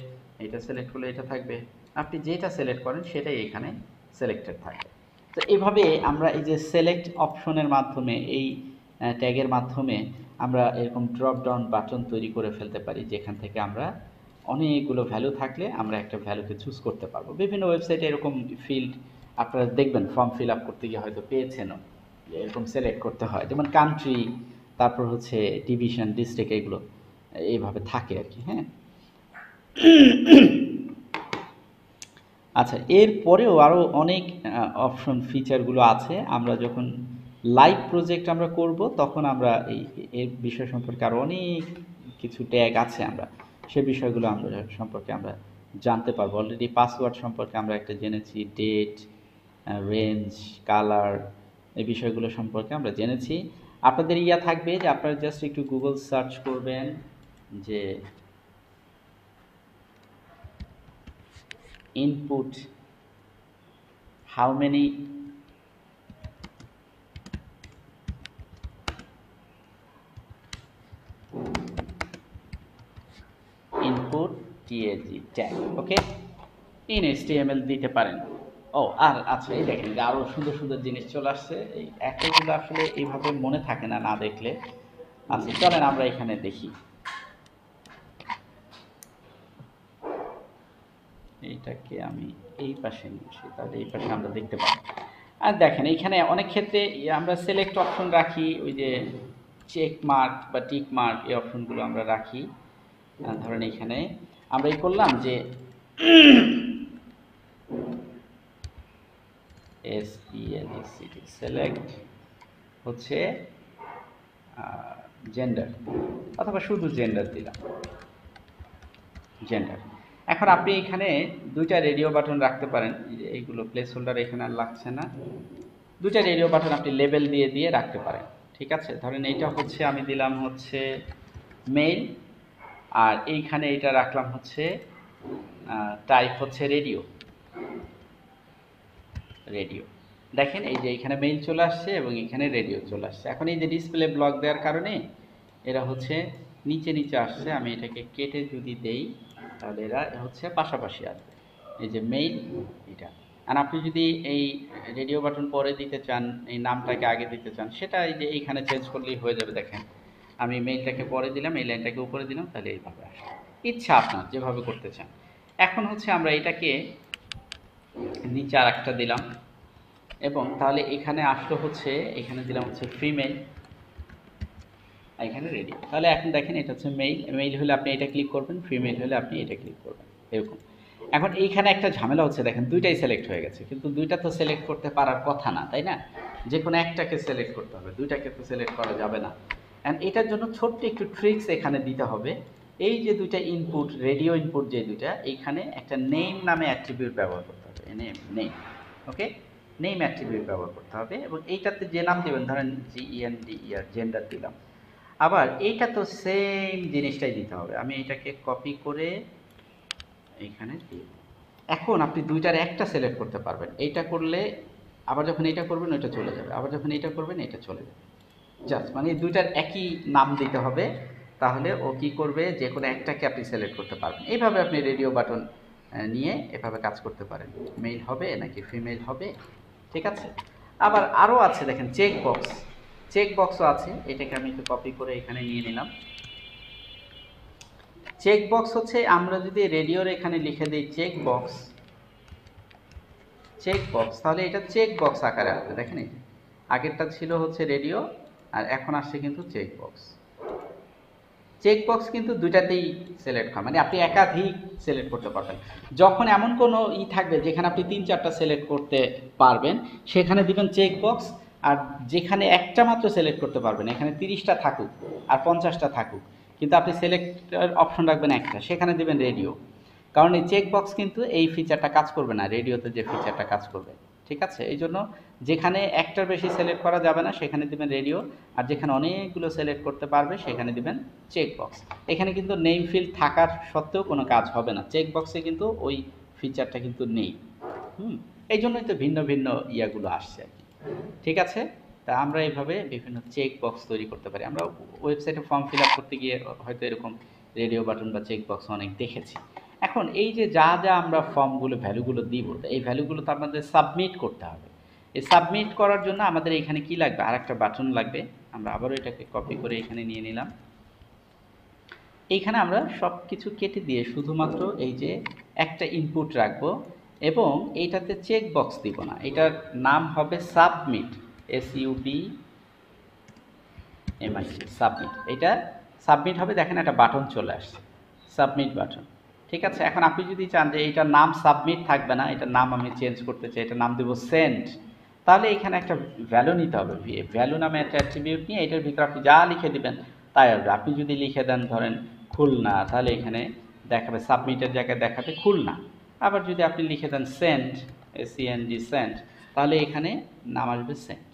এটা সিলেক্ট করলে এটা থাকবে, আপনি যেটা সিলেক্ট করেন সেটাই এখানে সিলেক্টেড থাকবে। তো এভাবে আমরা এই যে সিলেক্ট অপশনের মাধ্যমে, এই ট্যাগের মাধ্যমে আমরা এরকম ড্রপ ডাউন বাটন তৈরি করে ফেলতে পারি, যেখান থেকে আমরা অনেকগুলো ভ্যালু থাকলে আমরা একটা ভ্যালুকে চুজ করতে পারবো। বিভিন্ন ওয়েবসাইটে এরকম ফিল্ড আপনারা দেখবেন, ফর্ম ফিল আপ করতে গিয়ে হয়তো পেয়েছেনও, এরকম সিলেক্ট করতে হয়, যেমন কান্ট্রি, তারপর হচ্ছে ডিভিশন, ডিস্ট্রিক্ট, এগুলো এইভাবে থাকে আর কি। হ্যাঁ, আচ্ছা, এরপরেও আরও অনেক অপশন ফিচারগুলো আছে। আমরা যখন লাইভ প্রজেক্ট আমরা করব তখন আমরা এর বিষয় সম্পর্কে আরও অনেক কিছু ট্যাগ আছে, আমরা সে বিষয়গুলো আমরা সম্পর্কে আমরা জানতে পারবো। অলরেডি পাসওয়ার্ড সম্পর্কে আমরা একটা জেনেছি, ডেট, রেঞ্জ, কালার, এই বিষয়গুলো সম্পর্কে আমরা জেনেছি। আপনাদের থাকবে যে আপনারা জাস্ট একটু গুগল সার্চ করবেন যে input how many input tag, okay, in HTML দিতে পারেন। ও আর আচ্ছা, এই দেখেন আরো সুন্দর সুন্দর জিনিস চলে আসছে। এই একটাগুলো আসলে এইভাবে মনে থাকে না, না দেখলে। আচ্ছা, চলেন আমরা এখানে দেখি। এইটাকে আমি এই পাশে নিয়েছি, তাহলে এই পাশে আমরা দেখতে পাই। আর দেখেন এইখানে অনেক ক্ষেত্রে আমরা সিলেক্ট অপশন রাখি, ওই যে চেক মার্ক বা টিক মার্ক, এই অপশনগুলো আমরা রাখি। ধরেন এখানে আমরা এই করলাম যে SELECT সেলেক্ট হচ্ছে জেন্ডার অথবা শুধু জেন্ডার দিলাম জেন্ডার। এখন আপনি এখানে দুইটা রেডিও বাটন রাখতে পারেন, এইগুলো প্লেস হোল্ডার এখানে আর লাগছে না। দুইটা রেডিও বাটন আপনি লেবেল দিয়ে দিয়ে রাখতে পারেন, ঠিক আছে। ধরেন এইটা হচ্ছে আমি দিলাম হচ্ছে মেইল, আর এইখানে এটা রাখলাম হচ্ছে টাইপ হচ্ছে রেডিও। রেডিও দেখেন এই যে এখানে মেইল চলে আসছে এবং এখানে রেডিও চলে আসছে। এখন এই যে ডিসপ্লে ব্লক দেওয়ার কারণে এরা হচ্ছে নিচে নিচে আসছে। আমি এটাকে কেটে যদি দেই তাহলে এরা হচ্ছে পাশাপাশি আসবে। এই যে মেইল এটা। আর আপনি যদি এই রেডিও বাটন পরে দিতে চান, এই নামটাকে আগে দিতে চান, সেটা এই যে এইখানে চেঞ্জ করলেই হয়ে যাবে। দেখেন আমি মেইলটাকে পরে দিলাম, এই লাইনটাকে উপরে দিলাম, তাহলে এইভাবে আসবে। ইচ্ছা আপনার যেভাবে করতে চান। এখন হচ্ছে আমরা এটাকে নিচে আর একটা দিলাম এবং তাহলে এখানে আসলো হচ্ছে, এখানে দিলাম হচ্ছে ফিমেল, এখানে রেডি। তাহলে এখন দেখেন এটা হচ্ছে মেইল, মেইল হলে আপনি এটা ক্লিক করবেন, ফিমেল হলে আপনি এটা ক্লিক করবেন, এরকম। এখন এইখানে একটা ঝামেলা হচ্ছে, দেখেন দুইটাই সিলেক্ট হয়ে গেছে, কিন্তু দুইটা তো সিলেক্ট করতে পারার কথা না, তাই না? যে কোনো একটাকে সিলেক্ট করতে হবে, দুইটাকে তো সিলেক্ট করা যাবে না। অ্যান্ড এটার জন্য ছোট্ট একটু ট্রিক্স এখানে দিতে হবে। এই যে দুইটা ইনপুট, রেডিও ইনপুট যে দুইটা, এইখানে একটা নেম নামে অ্যাট্রিবিউট ব্যবহার করতে হবে, নেম, ওকে। নেম অ্যাট্রিবিউট ব্যবহার করতে হবে এবং এইটাতে যে নাম দেবেন, ধরেন GENDER জেন্ডার দিলাম। আবার এইটা তো সেম জিনিসটাই দিতে হবে। আমি এটাকে কপি করে এইখানে দিই। এখন আপনি দুইটার একটা সিলেক্ট করতে পারবেন। এইটা করলে আবার যখন এইটা করবেন ওইটা চলে যাবে, আবার যখন এইটা করবেন এটা চলে যাবে। জাস্ট মানে এই দুইটার একই নাম দিতে হবে, তাহলে ও কি করবে, যে কোনো একটাকে আপনি সিলেক্ট করতে পারবেন। এইভাবে আপনি রেডিও বাটন নিয়ে এভাবে কাজ করতে পারেন। মেল হবে নাকি ফিমেল হবে, ঠিক আছে। আবার আরও আছে দেখেন চেক বক্স, চেক বক্সও আছে। এটাকে আমি একটু কপি করে এখানে নিয়ে নিলাম। চেক বক্স হচ্ছে আমরা যদি রেডিওর এখানে লিখে দিই চেক বক্স, চেক বক্স, তাহলে এটা চেক বক্স আকারে আসবে। দেখেন এই আগেরটা ছিল হচ্ছে রেডিও, আর এখন আসছে কিন্তু চেক বক্স। চেক বক্স কিন্তু দুইটাতেই সিলেক্ট হয়, মানে আপনি একাধিক সিলেক্ট করতে পারবেন। যখন এমন কোনো থাকবে যেখানে আপনি 3-4টা সিলেক্ট করতে পারবেন, সেখানে দিবেন চেক বক্স। আর যেখানে একটা মাত্র সিলেক্ট করতে পারবেন, এখানে 30টা থাকুক আর 50টা থাকুক, কিন্তু আপনি সিলেক্টের অপশন রাখবেন একটা, সেখানে দিবেন রেডিও। কারণ এই চেক বক্স কিন্তু এই ফিচারটা কাজ করবে না রেডিওতে যে ফিচারটা কাজ করবে, ঠিক আছে। এই জন্য যেখানে একটার বেশি সিলেক্ট করা যাবে না সেখানে দিবেন রেডিও, আর যেখানে অনেকগুলো সিলেক্ট করতে পারবে সেখানে দিবেন চেক বক্স। এখানে কিন্তু নেম ফিল্ড থাকার সত্ত্বেও কোনো কাজ হবে না, চেক বক্সে কিন্তু ওই ফিচারটা কিন্তু নেই। এই জন্যই তো ভিন্ন ভিন্ন ইয়াগুলো আসছে আর কি, ঠিক আছে। তা আমরা এইভাবে বিভিন্ন চেক বক্স তৈরি করতে পারি। আমরা ওয়েবসাইটে ফর্ম ফিল আপ করতে গিয়ে হয়তো এরকম রেডিও বাটন বা চেক বক্স অনেক দেখেছি। এখন এই যে যা যা আমরা ফর্মগুলো ভ্যালুগুলো দিব, এই ভ্যালুগুলো তো আমাদের সাবমিট করতে হবে। এই সাবমিট করার জন্য আমাদের এখানে কি লাগবে, আর একটা বাটন লাগবে। আমরা আবারও এটাকে কপি করে এখানে নিয়ে নিলাম। এইখানে আমরা সব কিছু কেটে দিয়ে শুধুমাত্র এই যে একটা ইনপুট রাখবো এবং এইটাতে চেক বক্স দিব না, এটার নাম হবে সাবমিট, SUBMIT, সাবমিট। এটা সাবমিট হবে। দেখেন একটা বাটন চলে আসছে, সাবমিট বাটন, ঠিক আছে। এখন আপনি যদি চান যে এটার নাম সাবমিট থাকবে না, এটার নাম আমি চেঞ্জ করতে চাই, এটার নাম দেবো সেন্ড, তাহলে এখানে একটা ভ্যালু নিতে হবে। ভ্যালু নামে একটা অ্যাট্রিবিউট নিয়ে এটার ভিতরে আপনি যা লিখে দিবেন তাই হবে। আপনি যদি লিখে দেন ধরেন খুলনা, তাহলে এখানে দেখাবে সাবমিটের জায়গায় দেখাবে খুলনা। আবার যদি আপনি লিখে দেন সেন্ড, SEND সেন্ড, তাহলে এখানে নাম আসবে সেন্ড।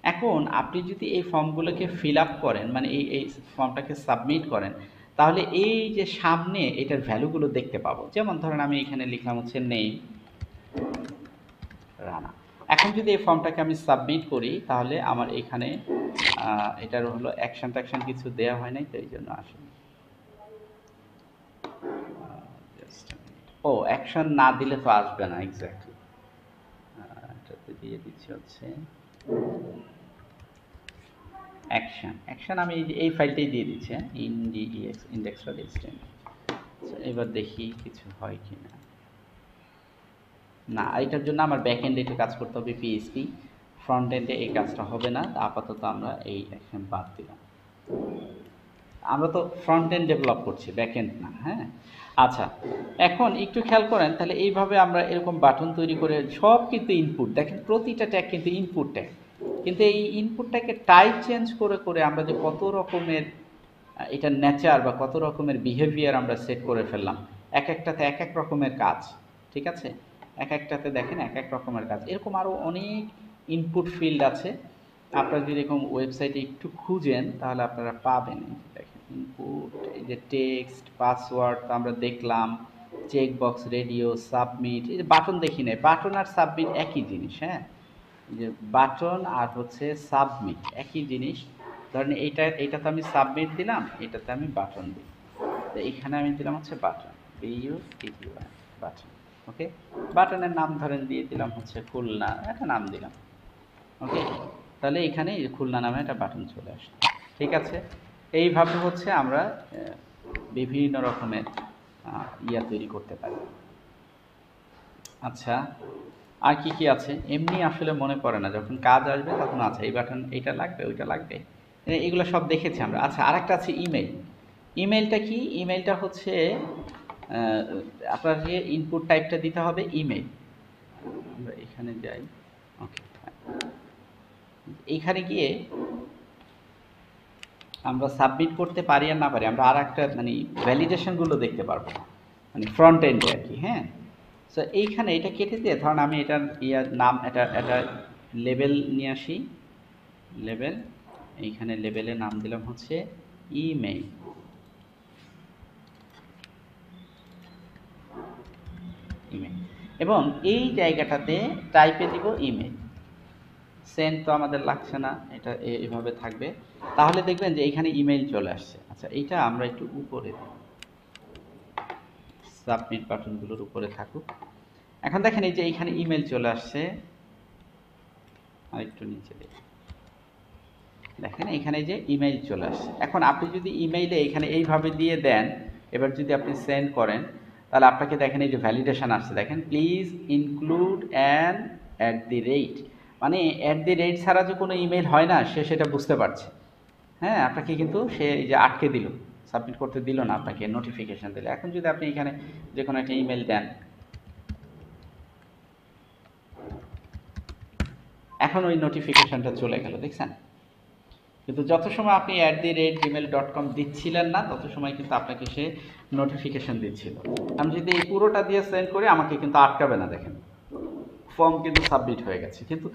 এখন আপনি যদি এই ফর্মগুলোকে ফিল আপ করেন, মানে এই ফর্মটাকে সাবমিট করেন, তাহলে এই যে সামনে এটার ভ্যালুগুলো দেখতে পাবো। যেমন ধরেন আমি এখানে লিখলাম হচ্ছে নেম রানা। এখন যদি এই ফর্মটাকে আমি সাবমিট করি, তাহলে আমার এখানে এটার হলো অ্যাকশন ট্যাকশন কিছু দেওয়া হয় নাই, তো এই জন্য আসলে অ্যাকশন না দিলে তো আসবে না। এক্স্যাক্টলি এটাতে দিয়ে দিচ্ছি হচ্ছে অ্যাকশন আমি এই ফাইলটাই দিয়ে দিচ্ছি, index.html। এবার দেখি কিছু হয় কি না। না, এটার জন্য আমার ব্যাক এন্ডে একটু কাজ করতে হবে PHP, ফ্রন্ট এন্ডে এই কাজটা হবে না। আপাতত আমরা এই অ্যাকশন বাদ দিলাম। আমরা তো ফ্রন্ট এন্ড ডেভেলপ করছি, ব্যাক এন্ড না। হ্যাঁ, আচ্ছা, এখন একটু খেয়াল করেন, তাহলে এইভাবে আমরা এরকম বাটন তৈরি করে সব কিন্তু ইনপুট, দেখেন প্রতিটা ট্যাগ কিন্তু ইনপুট ট্যাগ, কিন্তু এই ইনপুটটাকে টাইপ চেঞ্জ করে করে আমরা যে কত রকমের এটা নেচার বা কত রকমের বিহেভিয়ার আমরা সেট করে ফেললাম, এক একটাতে এক এক রকমের কাজ, ঠিক আছে, এক একটাতে দেখেন এক এক রকমের কাজ। এরকম আরও অনেক ইনপুট ফিল্ড আছে, আপনারা যদি এরকম ওয়েবসাইটে একটু খুঁজেন তাহলে আপনারা পাবেন। এই যে দেখেন ইনপুট, এই যে টেক্সট, পাসওয়ার্ড তো আমরা দেখলাম, চেক বক্স, রেডিও, সাবমিট, এই যে বাটন দেখি নাই, বাটন আর সাবমিট একই জিনিস। হ্যাঁ, এই যে বাটন আর হচ্ছে সাবমিট একই জিনিস। ধরেন এইটাতে আমি সাবমিট দিলাম, এটাতে আমি বাটন দিই, তো এইখানে আমি দিলাম হচ্ছে বাটন, BUTTY বাটন। ওকে, বাটনের নাম ধরেন দিয়ে দিলাম হচ্ছে খুলনা, একটা নাম দিলাম। ওকে, তাহলে এখানে খুলনা নামে একটা বাটন চলে আসে। ঠিক আছে, এইভাবে হচ্ছে আমরা বিভিন্ন রকমের ইয়া তৈরি করতে পারি। আচ্ছা, আর কি কি আছে এমনি আসলে মনে পড়ে না, যখন কাজ আসবে তখন আচ্ছা এই বাটন এইটা লাগবে ওইটা লাগবে, এগুলো সব দেখেছি আমরা। আচ্ছা, আরেকটা আছে ইমেল। ইমেলটা কি? ইমেলটা হচ্ছে আপনার যে ইনপুট টাইপটা দিতে হবে ইমেল। আমরা এখানে যাই, ওকে, এইখানে গিয়ে আমরা সাবমিট করতে পারি আর না পারি, আমরা আর একটা মানে ভ্যালিডেশনগুলো দেখতে পারবো, মানে ফ্রন্ট এন্ডে আর কি। হ্যাঁ, সো এইখানে এটা কেটে দিয়ে ধরুন আমি এটার ইয়ার নাম, এটা লেবেল নিয়ে আসি, লেবেল, এইখানে লেবেলের নাম দিলাম হচ্ছে ইমেইল। ইমেইল, এবং এই জায়গাটাতে টাইপে দিব ইমেইল। সেন্ড তো আমাদের লাগছে না, এটা এইভাবে থাকবে, তাহলে দেখবেন যে এইখানে ইমেইল চলে আসছে। আচ্ছা, এইটা আমরা একটু উপরে দিই, সাবমিট বাটনগুলোর উপরে থাকুক। এখন দেখেন এই যে এইখানে ইমেল চলে আসছে, আর একটু নিচে দেখেন এইখানে যে ইমেইল চলে আসছে। এখন আপনি যদি ইমেইলে এখানে এইভাবে দিয়ে দেন, এবার যদি আপনি সেন্ড করেন, তাহলে আপনাকে দেখেন এই যে ভ্যালিডেশন আসছে, দেখেন প্লিজ ইনক্লুড অ্যান @, মানে @, ছাড়া যে কোনো ইমেইল হয় না, সে সেটা বুঝতে পারছে। হ্যাঁ, আপনাকে কিন্তু সে এই যে আটকে দিল, সাবমিট করতে দিল না, আপনাকে নোটিফিকেশান দিল। এখন যদি আপনি এখানে যে কোনো একটা ইমেল দেন, এখন ওই নোটিফিকেশানটা চলে গেল, দেখছেন? কিন্তু যত সময় আপনি @gmail.com দিচ্ছিলেন না, তত সময় কিন্তু আপনাকে সে নোটিফিকেশান দিচ্ছিল। আমি যদি এই পুরোটা দিয়ে সেন্ড করি, আমাকে কিন্তু আটকাবে না, দেখেন ফর্ম কিন্তু সাবমিট হয়ে গেছে। কিন্তু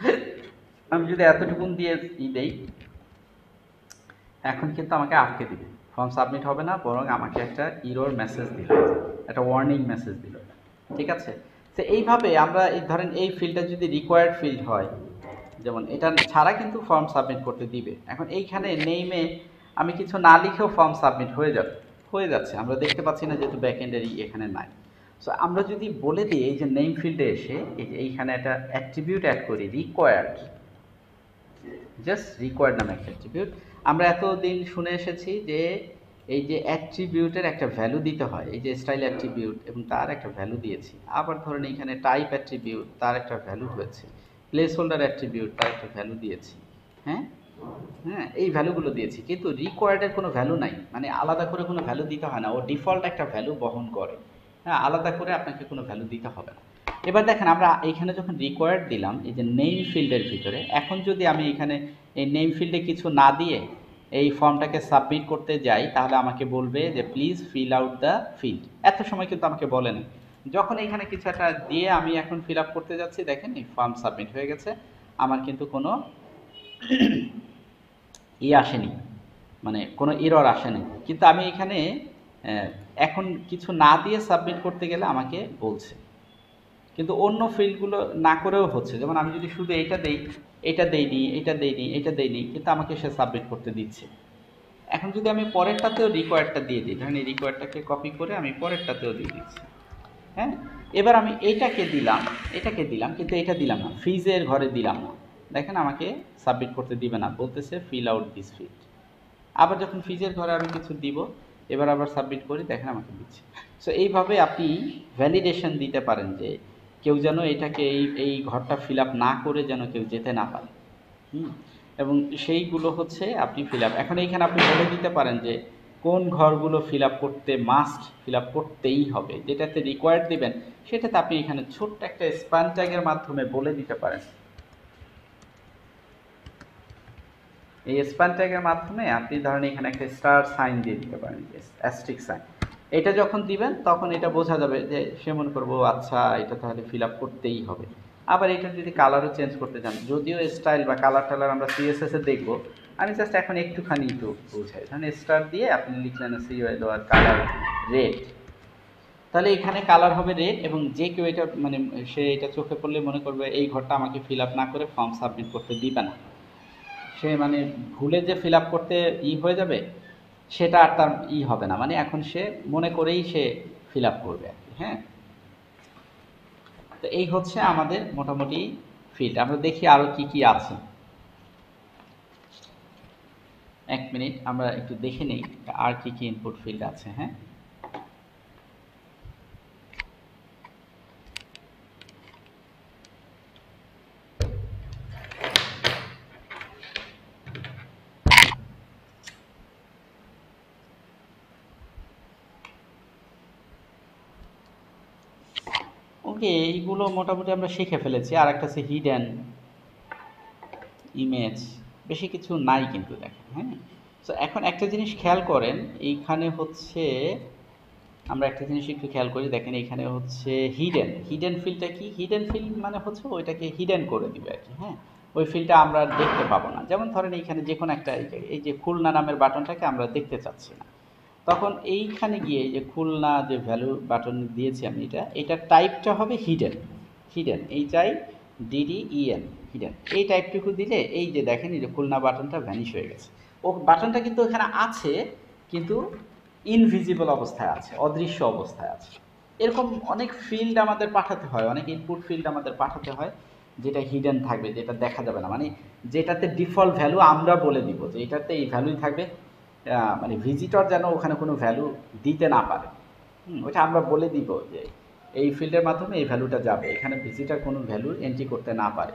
আমি যদি এতটুকুন দিয়ে দেই, এখন কিন্তু আমাকে আটকে দিবে, ফর্ম সাবমিট হবে না, বরং আমাকে একটা ইরর মেসেজ দিল, একটা ওয়ার্নিং মেসেজ দিল। ঠিক আছে, তো এইভাবে আমরা এই ধরেন এই ফিল্ডটা যদি রিকোয়ার্ড ফিল্ড হয়, যেমন এটা ছাড়া কিন্তু ফর্ম সাবমিট করতে দিবে। এখন এইখানে নেইমে আমি কিছু না লিখেও ফর্ম সাবমিট হয়ে যাচ্ছে, আমরা দেখতে পাচ্ছি না, যেহেতু ব্যাকএন্ডেরই এখানে নাই। সো আমরা যদি বলে দিই এই যে নেম ফিল্ডে এসে এই যে এইখানে একটা অ্যাট্রিবিউট অ্যাড করি, রিকোয়ার্ড, জাস্ট রিকোয়ার্ড নামে একটা অ্যাট্রিবিউট। আমরা এতদিন শুনে এসেছি যে এই যে অ্যাট্রিবিউটের একটা ভ্যালু দিতে হয়, এই যে স্টাইল অ্যাট্রিবিউট, এবং তার একটা ভ্যালু দিয়েছি। আবার ধরেন এখানে টাইপ অ্যাট্রিবিউট, তার একটা ভ্যালু হয়েছে, প্লেস হোল্ডার অ্যাট্রিবিউট, তার একটা ভ্যালু দিয়েছি। হ্যাঁ, হ্যাঁ, এই ভ্যালুগুলো দিয়েছি, কিন্তু রিকোয়ার্ডের কোনো ভ্যালু নাই, মানে আলাদা করে কোনো ভ্যালু দিতে হয় না, ও ডিফল্ট একটা ভ্যালু বহন করে। হ্যাঁ, আলাদা করে আপনাকে কোনো ভ্যালু দিতে হবে না। এবার দেখেন আমরা এইখানে যখন রিকোয়ার্ড দিলাম এই যে নেম ফিল্ডের ভিতরে, এখন যদি আমি এখানে এই নেম ফিল্ডে কিছু না দিয়ে এই ফর্মটাকে সাবমিট করতে যাই, তাহলে আমাকে বলবে যে please fill out the field. এত সময় কিন্তু আমাকে বলে না, যখন এখানে কিছু একটা দিয়ে আমি এখন ফিল আপ করতে যাচ্ছি, দেখেন এই ফর্ম সাবমিট হয়ে গেছে, আমার কিন্তু কোনো আসেনি, মানে কোনো এরর আসেনি। কিন্তু আমি এখানে এখন কিছু না দিয়ে সাবমিট করতে গেলে আমাকে বলছে, কিন্তু অন্য ফিল্ডগুলো না করেও হচ্ছে। যেমন আমি যদি শুধু এটা দেই, এটা দেইনি, কিন্তু আমাকে সে সাবমিট করতে দিচ্ছে। এখন যদি আমি পরেরটাতেও রিকোয়ার্ডটা দিয়ে দিই, ধরেন এই রিকোয়ার্ডটাকে কপি করে আমি পরেরটাতেও দিয়ে দিচ্ছি। হ্যাঁ, এবার আমি এটাকে দিলাম, কিন্তু এটা দিলাম না, ফিজের ঘরে দিলাম না, দেখেন আমাকে সাবমিট করতে দিবে না, বলতেছে ফিল আউট দিস ফিল্ড। আবার যখন ফিজের ঘরে আমি কিছু দিব, এবার আবার সাবমিট করি, দেখেন আমাকে দিচ্ছে। সো এইভাবে আপনি ভ্যালিডেশন দিতে পারেন যে কেউ যেন এটাকে এই ঘরটা ফিল আপ না করে যেন কেউ যেতে না পারে। এবং সেইগুলো হচ্ছে আপনি ফিল আপ, এখন এইখানে আপনি বলে দিতে পারেন যে কোন ঘরগুলো ফিল আপ করতে মাস্ট ফিল আপ করতেই হবে, যেটাতে রিকোয়ার্ড দিবেন সেটাতে আপনি এখানে ছোট্ট একটা স্প্যান ট্যাগের মাধ্যমে বলে দিতে পারেন। এই স্প্যান ট্যাগের মাধ্যমে আপনি ধরেন এখানে একটা স্টার সাইন দিয়ে দিতে পারেন, অ্যাস্ট্রিক সাইন। এটা যখন দিবেন তখন এটা বোঝা যাবে যে সে মনে করবো আচ্ছা এটা তাহলে ফিল আপ করতেই হবে। আবার এটা যদি কালারও চেঞ্জ করতে চান, যদিও স্টাইল বা কালার টালার আমরা সিএসএস এ দেখবো, আমি জাস্ট এখন একটুখানি একটু বুঝাই। ধরেন স্টার দিয়ে আপনি লিখলেন সিওএল আর কালার রেড, তাহলে এখানে কালার হবে রেড, এবং যে কেউ এটা মানে সে এটা চোখে পড়লে মনে করবে এই ঘরটা আমাকে ফিল আপ না করে ফর্ম সাবমিট করতে দিবে না, সে মানে ভুলে যে ফিল আপ করতে হয়ে যাবে সেটা আর তার হবে না, মানে এখন সে মনে করেই সে ফিল আপ করবে আর কি। হ্যাঁ, তো এই হচ্ছে আমাদের মোটামুটি ফিল্ড। আমরা দেখি আরো কি কি আছে। এক মিনিট আমরা একটু দেখে নেই আর কি কি ইনপুট ফিল্ড আছে। হ্যাঁ, ওকে, এইগুলো মোটামুটি আমরা শিখে ফেলেছি। আর একটা আছে হিডেন ইমেজ, বেশি কিছু নাই কিন্তু দেখেন। হ্যাঁ, তো এখন একটা জিনিস খেয়াল করেন, এইখানে হচ্ছে আমরা একটা জিনিস একটু খেয়াল করি, দেখেন এখানে হচ্ছে হিডেন। হিডেন ফিল্ডটা কি? হিডেন ফিল্ড মানে হচ্ছে ওইটাকে হিডেন করে দিবে আর কি। হ্যাঁ, ওই ফিল্ডটা আমরা দেখতে পাবো না। যেমন ধরেন এইখানে যে কোনো একটা এই যে খুলনা নামের বাটনটাকে আমরা দেখতে চাচ্ছি না, তখন এইখানে গিয়ে এই যে খুলনা যে ভ্যালু বাটন দিয়েছি আমি, এটার টাইপটা হবে hidden. Hidden H I D D E N, hidden. এই টাইপটুকু দিলে এই যে দেখেন এই যে খুলনা বাটনটা ভ্যানিশ হয়ে গেছে। ও বাটনটা কিন্তু এখানে আছে কিন্তু ইনভিজিবল অবস্থায় আছে, অদৃশ্য অবস্থায় আছে। এরকম অনেক ফিল্ড আমাদের পাঠাতে হয়, অনেক ইনপুট ফিল্ড আমাদের পাঠাতে হয় যেটা হিডেন থাকবে, যেটা দেখা যাবে না, মানে যেটাতে ডিফল্ট ভ্যালু আমরা বলে দিব যে এটাতে এই ভ্যালুই থাকবে, মানে ভিজিটর যেন ওখানে কোনো ভ্যালু দিতে না পারে। ওটা আমরা বলে দিব যে এই ফিল্ডের মাধ্যমে এই ভ্যালুটা যাবে, এখানে ভিজিটর কোনো ভ্যালু এন্ট্রি করতে না পারে।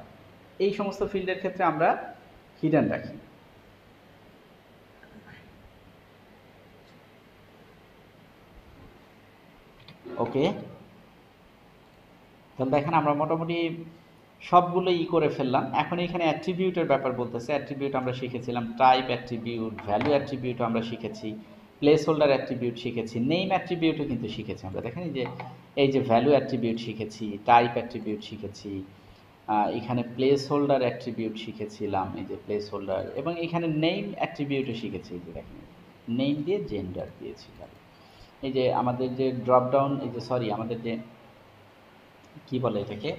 এই সমস্ত ফিল্ডের ক্ষেত্রে আমরা হিডেন রাখি। ওকে, তাহলে দেখেন আমরা মোটামুটি সবগুলো করে ফেললাম। এখন এখানে অ্যাট্রিবিউটের ব্যাপার বলতেছে। অ্যাট্রিবিউট আমরা শিখেছিলাম, টাইপ অ্যাট্রিবিউট, ভ্যালু অ্যাট্রিবিউটও আমরা শিখেছি, প্লেস হোল্ডার অ্যাট্রিবিউট শিখেছি, নেম অ্যাট্রিবিউটও কিন্তু শিখেছি আমরা। দেখেন এই যে ভ্যালু অ্যাট্রিবিউট শিখেছি, টাইপ অ্যাট্রিবিউট শিখেছি, এখানে প্লেস হোল্ডার অ্যাট্রিবিউট শিখেছিলাম, এই যে প্লেস হোল্ডার, এবং এখানে নেম অ্যাট্রিবিউটও শিখেছি। এই যে দেখেন নেম দিয়ে জেন্ডার দিয়েছিলাম। এই যে আমাদের যে ড্রপ ডাউন, এই যে সরি আমাদের যে কি বলে এটাকে,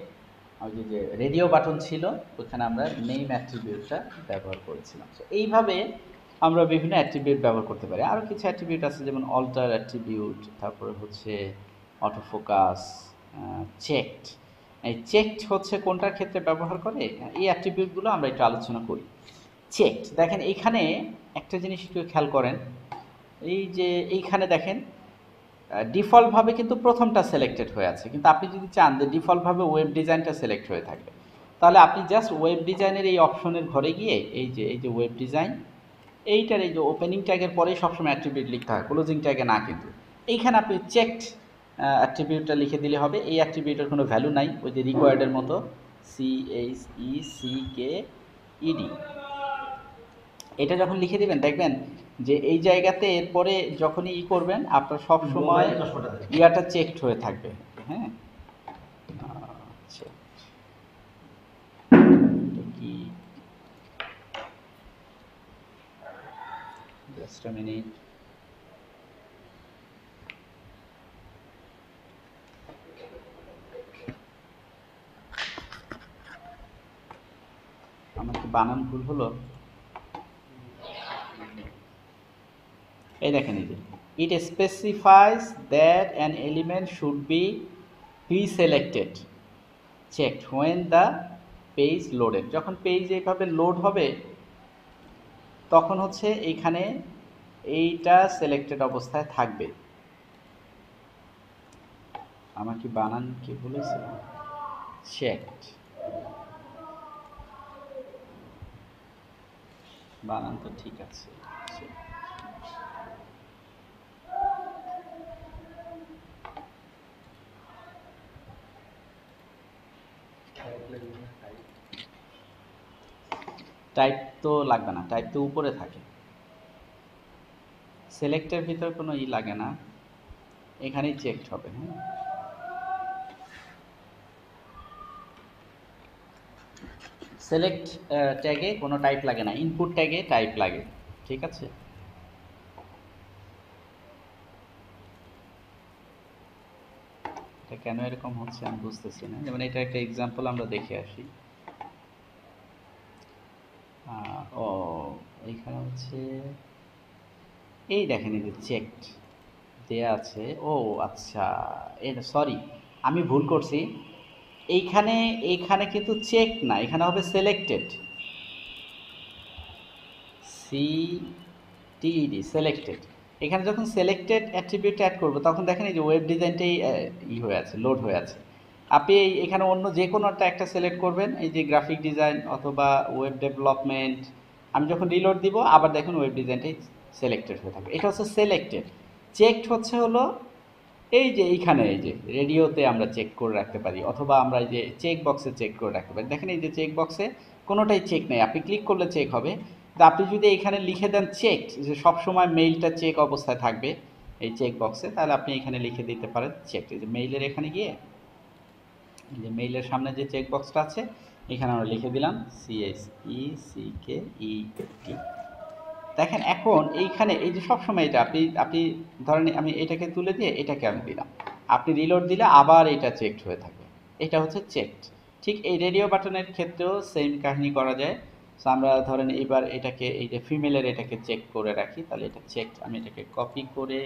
ওই যে রেডিও বাটন ছিল ওখানে আমরা নেম অ্যাট্রিবিউটটা ব্যবহার করেছিলাম। তো এইভাবে আমরা বিভিন্ন অ্যাট্রিবিউট ব্যবহার করতে পারি। আরও কিছু অ্যাট্রিবিউট আছে যেমন অল্টার অ্যাট্রিবিউট, তারপরে হচ্ছে অটোফোকাস, চেকড। এই চেকড হচ্ছে কোনটার ক্ষেত্রে ব্যবহার করে, এই অ্যাট্রিবিউটগুলো আমরা একটু আলোচনা করি। চেকড দেখেন এইখানে একটা জিনিস একটু খেয়াল করেন, এই যে এইখানে দেখেন ডিফল্টভাবে কিন্তু প্রথমটা সিলেক্টেড হয়ে আছে, কিন্তু আপনি যদি চান যে ডিফল্টভাবে ওয়েব ডিজাইনটা সিলেক্ট হয়ে থাকবে, তাহলে আপনি জাস্ট ওয়েব ডিজাইনের এই অপশনের ঘরে গিয়ে এই যে ওয়েব ডিজাইন, এইটার এই যে ওপেনিং ট্যাগের পরেই সবসময় অ্যাট্রিবিউট লিখতে হয়, ক্লোজিং ট্যাগে না। কিন্তু এইখানে আপনি চেকড অ্যাট্রিবিউটটা লিখে দিলে হবে। এই অ্যাট্রিবিউটের কোনো ভ্যালু নাই, ওই যে রিকোয়ার্ডের মতো CHECKED, এটা যখন লিখে দিবেন দেখবেন যে এই জায়গাতে এরপরে যখনই করবেন আপনার সব সময় ইয়াটা চেকড হয়ে থাকবে। হ্যাঁ, আচ্ছা কি, জাস্ট আ মিনিট। আমার কি বানান ভুল হলো? এই দেখেন এই যে it specifies that an element should be preselected checked when the page loaded. যখন পেজ এইভাবে লোড হবে তখন হচ্ছে এইখানে এইটা সিলেক্টেড অবস্থায় থাকবে। আমার কি বানান কি বলেছে? চেকড, বানান তো ঠিক আছে। টাইপ তো লাগবে না, টাইপ তো উপরে থাকে। সিলেক্টের ভিতর কোনো লাগে না, এখানেই চেকড হবে। হ্যাঁ, সিলেক্ট ট্যাগে কোনো টাইপ লাগে না, ইনপুট ট্যাগে টাইপ লাগে। ঠিক আছে, এটা কেন এরকম হচ্ছে আমি বুঝতেছি না। যেমন এটা একটা এক্সাম্পল আমরা দেখে আসি। ও এইখানে হচ্ছে এই দেখেন, এই যে চেকড দেয়া আছে। ও আচ্ছা, এটা সরি, আমি ভুল করছি। এইখানে এইখানে কিন্তু চেক না, এখানে হবে সিলেক্টেড, সিটিইডি, সিলেক্টেড। এখানে যখন সিলেক্টেড অ্যাট্রিবিউট অ্যাড করব তখন দেখেন এই যে ওয়েব ডিজাইনটাই হয়ে আছে, লোড হয়ে আছে। আপনি এখানে অন্য যে কোনো একটা সিলেক্ট করবেন, এই যে গ্রাফিক ডিজাইন অথবা ওয়েব ডেভেলপমেন্ট। আমি যখন রিলোড দিব আবার দেখুন ওয়েব ডিজাইনটাই সিলেক্টেড হয়ে থাকবে। এটা হচ্ছে সিলেক্টেড। চেকড হচ্ছে হলো এই যে এইখানে এই যে রেডিওতে আমরা চেক করে রাখতে পারি, অথবা আমরা এই যে চেক বক্সে চেক করে রাখতে পারি। দেখেন এই যে চেক বক্সে কোনোটাই চেক নেই, আপনি ক্লিক করলে চেক হবে। তো আপনি যদি এখানে লিখে দেন চেক, যে সবসময় মেইলটা চেক অবস্থায় থাকবে এই চেক বক্সে, তাহলে আপনি এখানে লিখে দিতে পারেন চেক। এই যে মেইলের এখানে গিয়ে এই যে মেইলের সামনে যে চেক বক্সটা আছে এখানে আমরা লিখে দিলাম CHECKED। দেখেন এখন এইখানে এই যে সবসময় এটা আপনি আপনি ধরেন আমি এটাকে তুলে দিয়ে এটাকে আমি দিলাম, আপনি রিলোড দিলে আবার এটা চেকড হয়ে থাকবে। এটা হচ্ছে চেকড। ঠিক এই রেডিও বাটনের ক্ষেত্রেও সেম কাহিনী করা যায়। সো আমরা ধরেন এবার এটাকে এই যে ফিমেলের এটাকে চেক করে রাখি, তাহলে এটা চেকড। আমি এটাকে কপি করে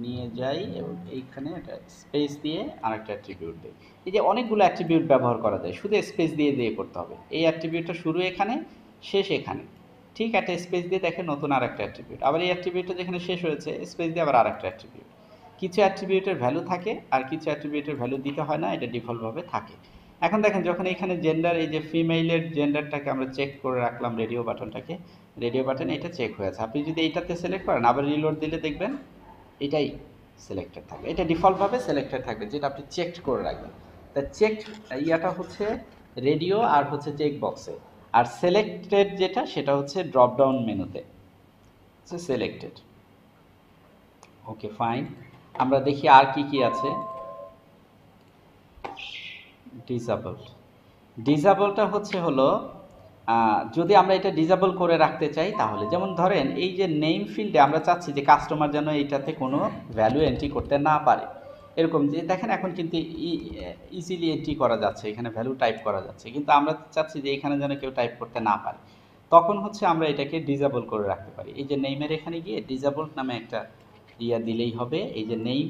নিয়ে যাই এবং এইখানে একটা স্পেস দিয়ে আরেকটা অ্যাট্রিবিউট দিই। এই যে অনেকগুলো অ্যাট্রিবিউট ব্যবহার করা যায়, শুধু স্পেস দিয়ে দিয়ে করতে হবে। এই অ্যাট্রিবিউটটা শুরু এখানে, শেষ এখানে। ঠিক একটা স্পেস দিয়ে দেখে নতুন আরেকটা অ্যাট্রিবিউট, আবার এই অ্যাট্রিবিউটটা যেখানে শেষ হয়েছে স্পেস দিয়ে আবার আরেকটা অ্যাট্রিবিউট। কিছু অ্যাট্রিবিউটের ভ্যালু থাকে আর কিছু অ্যাট্রিবিউটের ভ্যালু দিতে হয় না, এটা ডিফল্টভাবে থাকে। এখন দেখেন যখন এখানে জেন্ডার, এই যে ফিমেইলের জেন্ডারটাকে আমরা চেক করে রাখলাম রেডিও বাটনটাকে, রেডিও বাটন এটা চেক হয়েছে। আপনি যদি এইটাতে সিলেক্ট করেন আবার রিলোড দিলে দেখবেন এটাই সিলেক্টেড থাকবে, এটা ডিফল্টভাবে সিলেক্টেড থাকবে যেটা আপনি চেকড করে রাখবেন। তা চেকড ইয়াটা হচ্ছে রেডিও আর হচ্ছে চেক বক্সে, আর সিলেক্টেড যেটা সেটা হচ্ছে ড্রপ ডাউন মেনুতে সিলেক্টেড। ওকে ফাইন, আমরা দেখি আর কি কি আছে। ডিসেবলড, ডিসেবলটা হচ্ছে হলো যদি আমরা এটা ডিসেবল করে রাখতে চাই তাহলে, যেমন ধরেন এই যে নেম ফিল্ডে আমরা চাচ্ছি যে কাস্টমার যেন এইটাতে কোনো ভ্যালু এন্ট্রি করতে না পারে, এরকম যে দেখেন এখন কিন্তু ইজিলি এন্ট্রি করা যাচ্ছে, এখানে ভ্যালু টাইপ করা যাচ্ছে, কিন্তু আমরা চাচ্ছি যে এখানে যেন কেউ টাইপ করতে না পারে। তখন হচ্ছে আমরা এটাকে ডিসেবল করে রাখতে পারি। এই যে নেইমের এখানে গিয়ে ডিসেবলড নামে একটা ইয়া দিলেই হবে। এই যে নেইম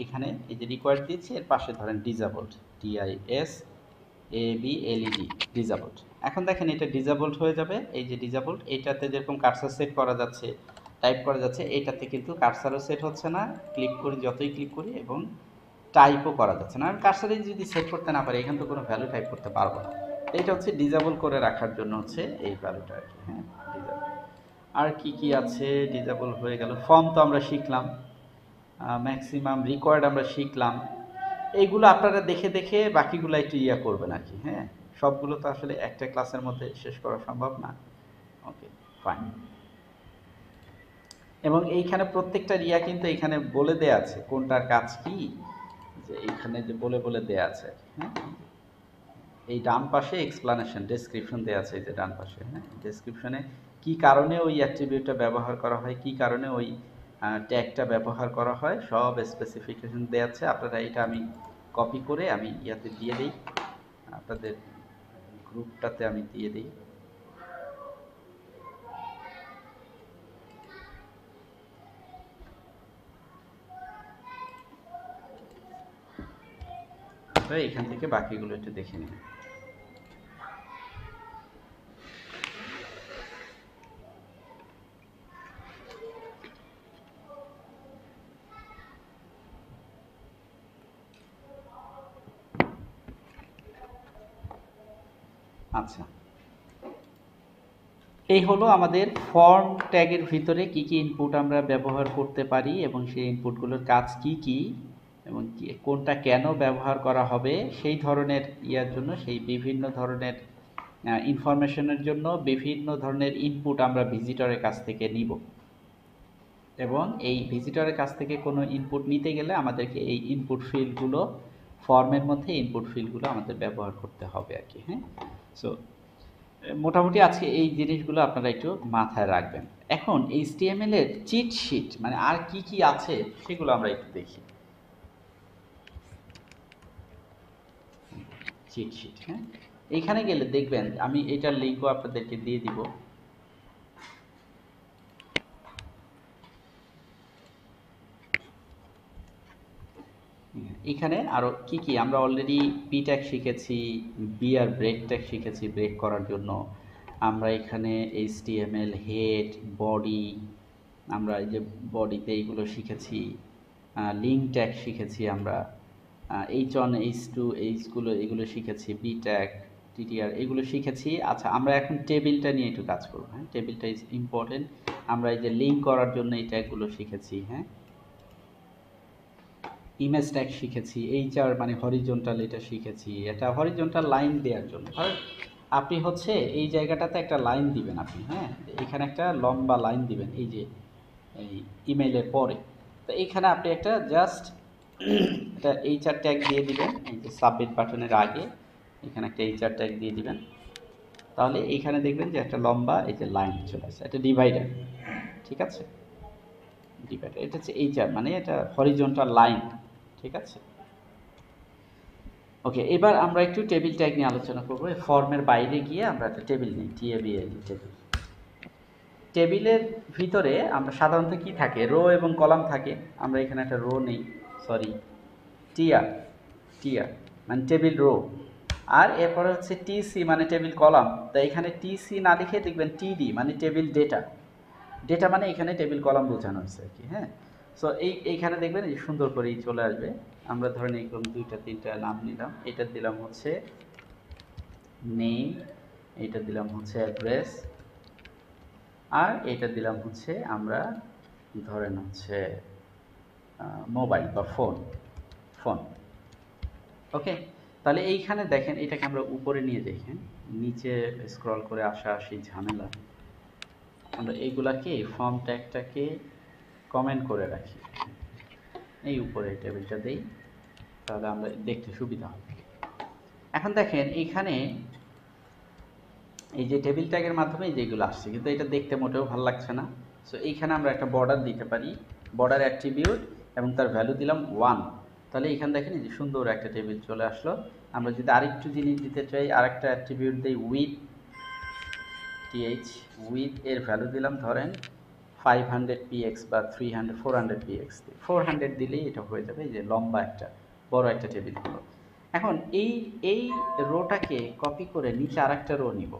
এখানে এই যে রিকোয়ার্ড দিচ্ছি, এর পাশে ধরেন ডিসেবলড, DISABLED, ডিসেবলড। এখন দেখেন এটা ডিসেবলড হয়ে যাবে। এই যে ডিসেবলড, এইটাতে যেরকম কার্সার সেট করা যাচ্ছে, টাইপ করা যাচ্ছে, এইটাতে কিন্তু কার্সারও সেট হচ্ছে না, ক্লিক করি যতই ক্লিক করি, এবং টাইপও করা যাচ্ছে না। আমি কার্সারে যদি সেট করতে না পারি এখান তো কোনো ভ্যালু টাইপ করতে পারবো না। এইটা হচ্ছে ডিসেবল করে রাখার জন্য হচ্ছে এই ভ্যালুটা আর কি। হ্যাঁ, ডিসেবল। আর কি কি আছে? ডিসেবল হয়ে গেল। ফর্ম তো আমরা শিখলাম, ম্যাক্সিমাম রিকোয়ার্ড আমরা শিখলাম। এইগুলো আপনারা দেখে দেখে বাকিগুলো একটু ইয়া করবেন আর কি। হ্যাঁ, সবগুলো তো আসলে একটা ক্লাসের মধ্যে শেষ করা সম্ভব না। Okay fine. এবং এইখানে প্রত্যেকটা রিয়া কিন্তু এখানে বলে দেয়া আছে কোনটার কাজ কি, যে এইখানে যে বলে বলে দেয়া আছে। হ্যাঁ, এই ডান পাশে এক্সপ্লানেশন ডেসক্রিপশন দেওয়া আছে, এই যে ডান পাশে। হ্যাঁ, ডেসক্রিপশনে কি কারণে ওই অ্যাট্রিবিউটটা ব্যবহার করা হয়, কি কারণে ওই ট্যাগটা ব্যবহার করা হয়, সব স্পেসিফিকেশন দেওয়া আছে। আপনারা এটা আমি কপি করে আমি ইয়াতে দিয়ে দিই, আপনাদের গ্রুপটাতে আমি দিয়ে দিই। তো এখান থেকে বাকিগুলো একটু দেখে নিন। আচ্ছা, এই হলো আমাদের ফর্ম ট্যাগের ভিতরে কি কি ইনপুট আমরা ব্যবহার করতে পারি এবং সেই ইনপুটগুলোর কাজ কি কি এবং কোনটা কেন ব্যবহার করা হবে সেই ধরনের ইয়ার জন্য সেই বিভিন্ন ধরনের ইনফরমেশনের জন্য বিভিন্ন ধরনের ইনপুট আমরা ভিজিটরের কাছ থেকে নিব, এবং এই ভিজিটরের কাছ থেকে কোনো ইনপুট নিতে গেলে আমাদেরকে এই ইনপুট ফিল্ডগুলো, ফর্মের মধ্যে ইনপুট ফিল্ডগুলো আমাদের ব্যবহার করতে হবে আর কি। হ্যাঁ, সো মোটামুটি আজকে এই জিনিসগুলো আপনারা একটু মাথায় রাখবেন। এখন HTML এর চিট শিট মানে আর কি কি আছে সেগুলো আমরা একটু দেখি। চিট শিট, হ্যাঁ, এইখানে গেলে দেখবেন, আমি এটার লিঙ্কও আপনাদেরকে দিয়ে দিব। এখানে আরো কি কি আমরা অলরেডি পি ট্যাগ শিখেছি, বি আর ব্রেক ট্যাগ শিখেছি ব্রেক করার জন্য। আমরা এখানে HTML হেড, বডি, আমরা এই যে বডিতে এইগুলো শিখেছি, লিঙ্ক ট্যাগ শিখেছি আমরা, H1 H2 এইচগুলো এগুলো শিখেছি, বি ট্যাগ, টিটিআর এগুলো শিখেছি। আচ্ছা, আমরা এখন টেবিলটা নিয়ে একটু কাজ করব। হ্যাঁ, টেবিলটা ইজ ইম্পর্টেন্ট। আমরা এই যে লিঙ্ক করার জন্য এই ট্যাগগুলো শিখেছি। হ্যাঁ, ইমেজ ট্যাগ শিখেছি, এইচআর মানে হরিজন্টাল, এটা শিখেছি, এটা হরিজন্টাল লাইন দেওয়ার জন্য। কারণ আপনি হচ্ছে এই জায়গাটাতে একটা লাইন দিবেন আপনি, হ্যাঁ, এখানে একটা লম্বা লাইন দিবেন এই যে এই ইমেইলের পরে। তো এইখানে আপনি একটা জাস্ট একটা এইচআর ট্যাগ দিয়ে দিবেন, এই যে সাবমিট বাটনের আগে এখানে একটা এইচআর ট্যাগ দিয়ে দিবেন। তাহলে এইখানে দেখবেন যে একটা লম্বা এই যে লাইন চলে আসছে, একটা ডিভাইডার। ঠিক আছে, ডিভাইডার, এটা হচ্ছে এইচআর মানে এটা হরিজন্টাল লাইন। ঠিক আছে, ওকে। এবার আমরা একটু টেবিল ট্যাগ নিয়ে আলোচনা করবো। ফর্মের বাইরে গিয়ে আমরা একটা টেবিল নিই, টিএবিএল টেবিল। টেবিলের ভিতরে আমরা সাধারণত কি থাকে, রো এবং কলাম থাকে। আমরা এখানে একটা রো নেই, সরি, টিআর, টিআর মানে টেবিল রো, আর এরপরে হচ্ছে টিসি মানে টেবিল কলাম। তো এখানে টিসি না লিখে দেখবেন টিডি মানে টেবিল ডেটা, ডেটা মানে এখানে টেবিল কলাম বোঝানো হয়েছে আর কি। হ্যাঁ, সো এইখানে দেখবেন এই সুন্দর করেই চলে আসবে। আমরা ধরেন এরকম দুইটা তিনটা নাম নিলাম, এটা দিলাম হচ্ছে নেম, এটা দিলাম হচ্ছে অ্যাড্রেস, আর এটা দিলাম হচ্ছে আমরা ধরেন হচ্ছে মোবাইল বা ফোন, ফোন। ওকে, তাহলে এইখানে দেখেন এটাকে আমরা উপরে নিয়ে যাই। হ্যাঁ, নিচে স্ক্রল করে আসা আসি ঝামেলা। আমরা এইগুলাকে ফর্ম ট্যাগটাকে কমেন্ট করে রাখি, এই উপরে টেবিলটা দেই, তাহলে আমরা দেখতে সুবিধা হবে। এখন দেখেন এইখানে এই যে টেবিল ট্যাগের মাধ্যমে যেগুলো আসছে, কিন্তু এটা দেখতে মোটেও ভালো লাগছে না। সো এইখানে আমরা একটা বর্ডার দিতে পারি, বর্ডার অ্যাট্রিবিউট, এবং তার ভ্যালু দিলাম 1। তাহলে এখানে দেখেন এই যে সুন্দর একটা টেবিল চলে আসলো। আমরা যদি আরেকটু জিনিস দিতে চাই, আরেকটা অ্যাট্রিবিউট দিই উইথ, টিএইচ, উইথ এর ভ্যালু দিলাম ধরেন 500 px বা 300 400 px, 400 দিলেই এটা হয়ে যাবে। এই যে লম্বা একটা বড় একটা টেবিল হলো। এখন এই রোটাকে কপি করে নিচে আরেকটা রো নিব।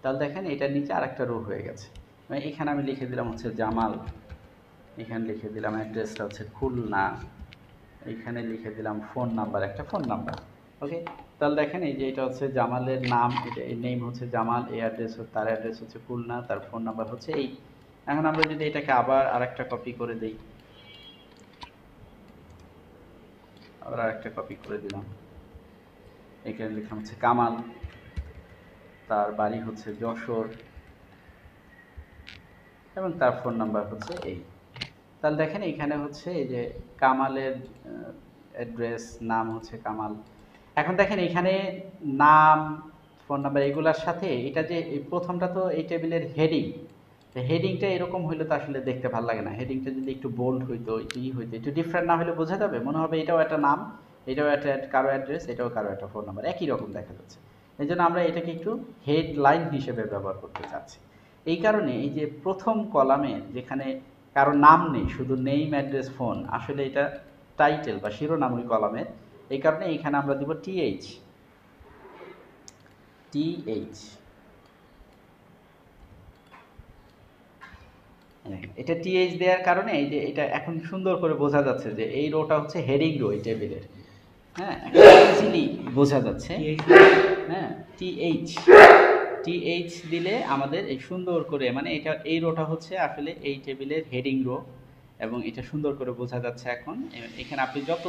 তাহলে দেখেন এটার নিচে আরেকটা রো হয়ে গেছে। এখানে আমি লিখে দিলাম হচ্ছে জামাল, এখানে লিখে দিলাম অ্যাড্রেসটা হচ্ছে খুলনা, এখানে লিখে দিলাম ফোন নাম্বার, একটা ফোন নাম্বার। ওকে, তাহলে দেখেন এই যে এটা হচ্ছে জামালের নাম, এটা এই নেম হচ্ছে জামাল, এই অ্যাড্রেস, তার অ্যাড্রেস হচ্ছে খুলনা, তার ফোন নাম্বার হচ্ছে এই। এখন আমরা যদি এটাকে আবার আরেকটা কপি করে দিই, আবার আরেকটা কপি করে দিলাম, এখানে লিখলাম হচ্ছে কামাল, তার বাড়ি হচ্ছে যশোর, এবং তার ফোন নাম্বার হচ্ছে এই। তাহলে দেখেন এখানে হচ্ছে এই যে কামালের অ্যাড্রেস, নাম হচ্ছে কামাল। এখন দেখেন এখানে নাম, ফোন নাম্বার এগুলোর সাথে এটা যে প্রথমটা তো এই টেবিলের হেডিং, হেডিংটা এরকম হইলে তো আসলে দেখতে ভালো লাগে না। হেডিংটা যদি একটু বোল্ড হইতো, একটু হইতো, একটু ডিফারেন্ট না হলে বোঝা যাবে, মনে হবে এটাও একটা নাম, এটাও একটা কারো অ্যাড্রেস, এটাও কারো একটা ফোন নাম্বার, একই রকম দেখা যাচ্ছে। এই জন্য আমরা এটাকে একটু হেডলাইন হিসেবে ব্যবহার করতে চাচ্ছি। এই কারণে এই যে প্রথম কলামে যেখানে কারো নাম নেই, শুধু নেম, অ্যাড্রেস, ফোন, আসলে এটা টাইটেল বা শিরোনাম ওই কলামের। এই কারণে এইখানে আমরা দিব টিএইচ, টিএইচ। এটা টিএইচ দেওয়ার কারণে এই যে এটা এখন সুন্দর করে বোঝা যাচ্ছে যে এই রোটা হচ্ছে হেডিং রো এই টেবিলের। হ্যাঁ, ইজিলি বোঝা যাচ্ছে। হ্যাঁ, টিএইচ, টিএইচ দিলে আমাদের এই সুন্দর করে মানে এটা এই রোটা হচ্ছে আসলে এই টেবিলের হেডিং রো, এবং এটা সুন্দর করে বোঝা যাচ্ছে। এখন এখানে আপনি যত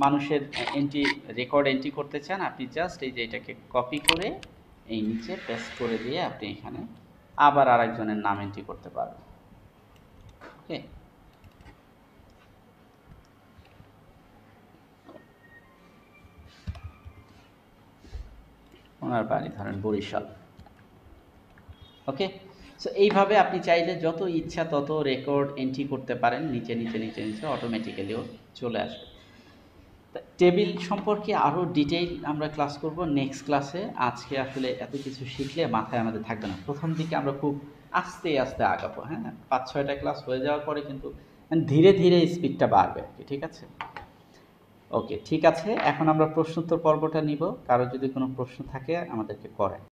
মানুষের এন্ট্রি রেকর্ড এন্ট্রি করতে চান, আপনি জাস্ট এই যে এটাকে কপি করে এই নিচে পেস্ট করে দিয়ে আপনি এখানে আবার আরেকজনের নাম এন্ট্রি করতে পারবেন। ওকে, ওনার বাড়ি ধরেন বরিশাল। ওকে, সো এইভাবে আপনি চাইলে যত ইচ্ছা তত রেকর্ড এন্ট্রি করতে পারেন, নিচে নিচে নিচে নিচে অটোমেটিক্যালিও চলে আসবে। টেবিল সম্পর্কে আরও ডিটেইল আমরা ক্লাস করব নেক্সট ক্লাসে। আজকে আসলে এত কিছু শিখলে মাথায় আমাদের থাকবে না, প্রথম দিকে আমরা খুব আস্তে আস্তে আগাবো। হ্যাঁ, 5-6টা ক্লাস হয়ে যাওয়ার পরে কিন্তু ধীরে ধীরে স্পিডটা বাড়বে। ঠিক আছে, ওকে ঠিক আছে। এখন আমরা প্রশ্নোত্তর পর্বটা নিব, কারো যদি কোনো প্রশ্ন থাকে আমাদেরকে করেন।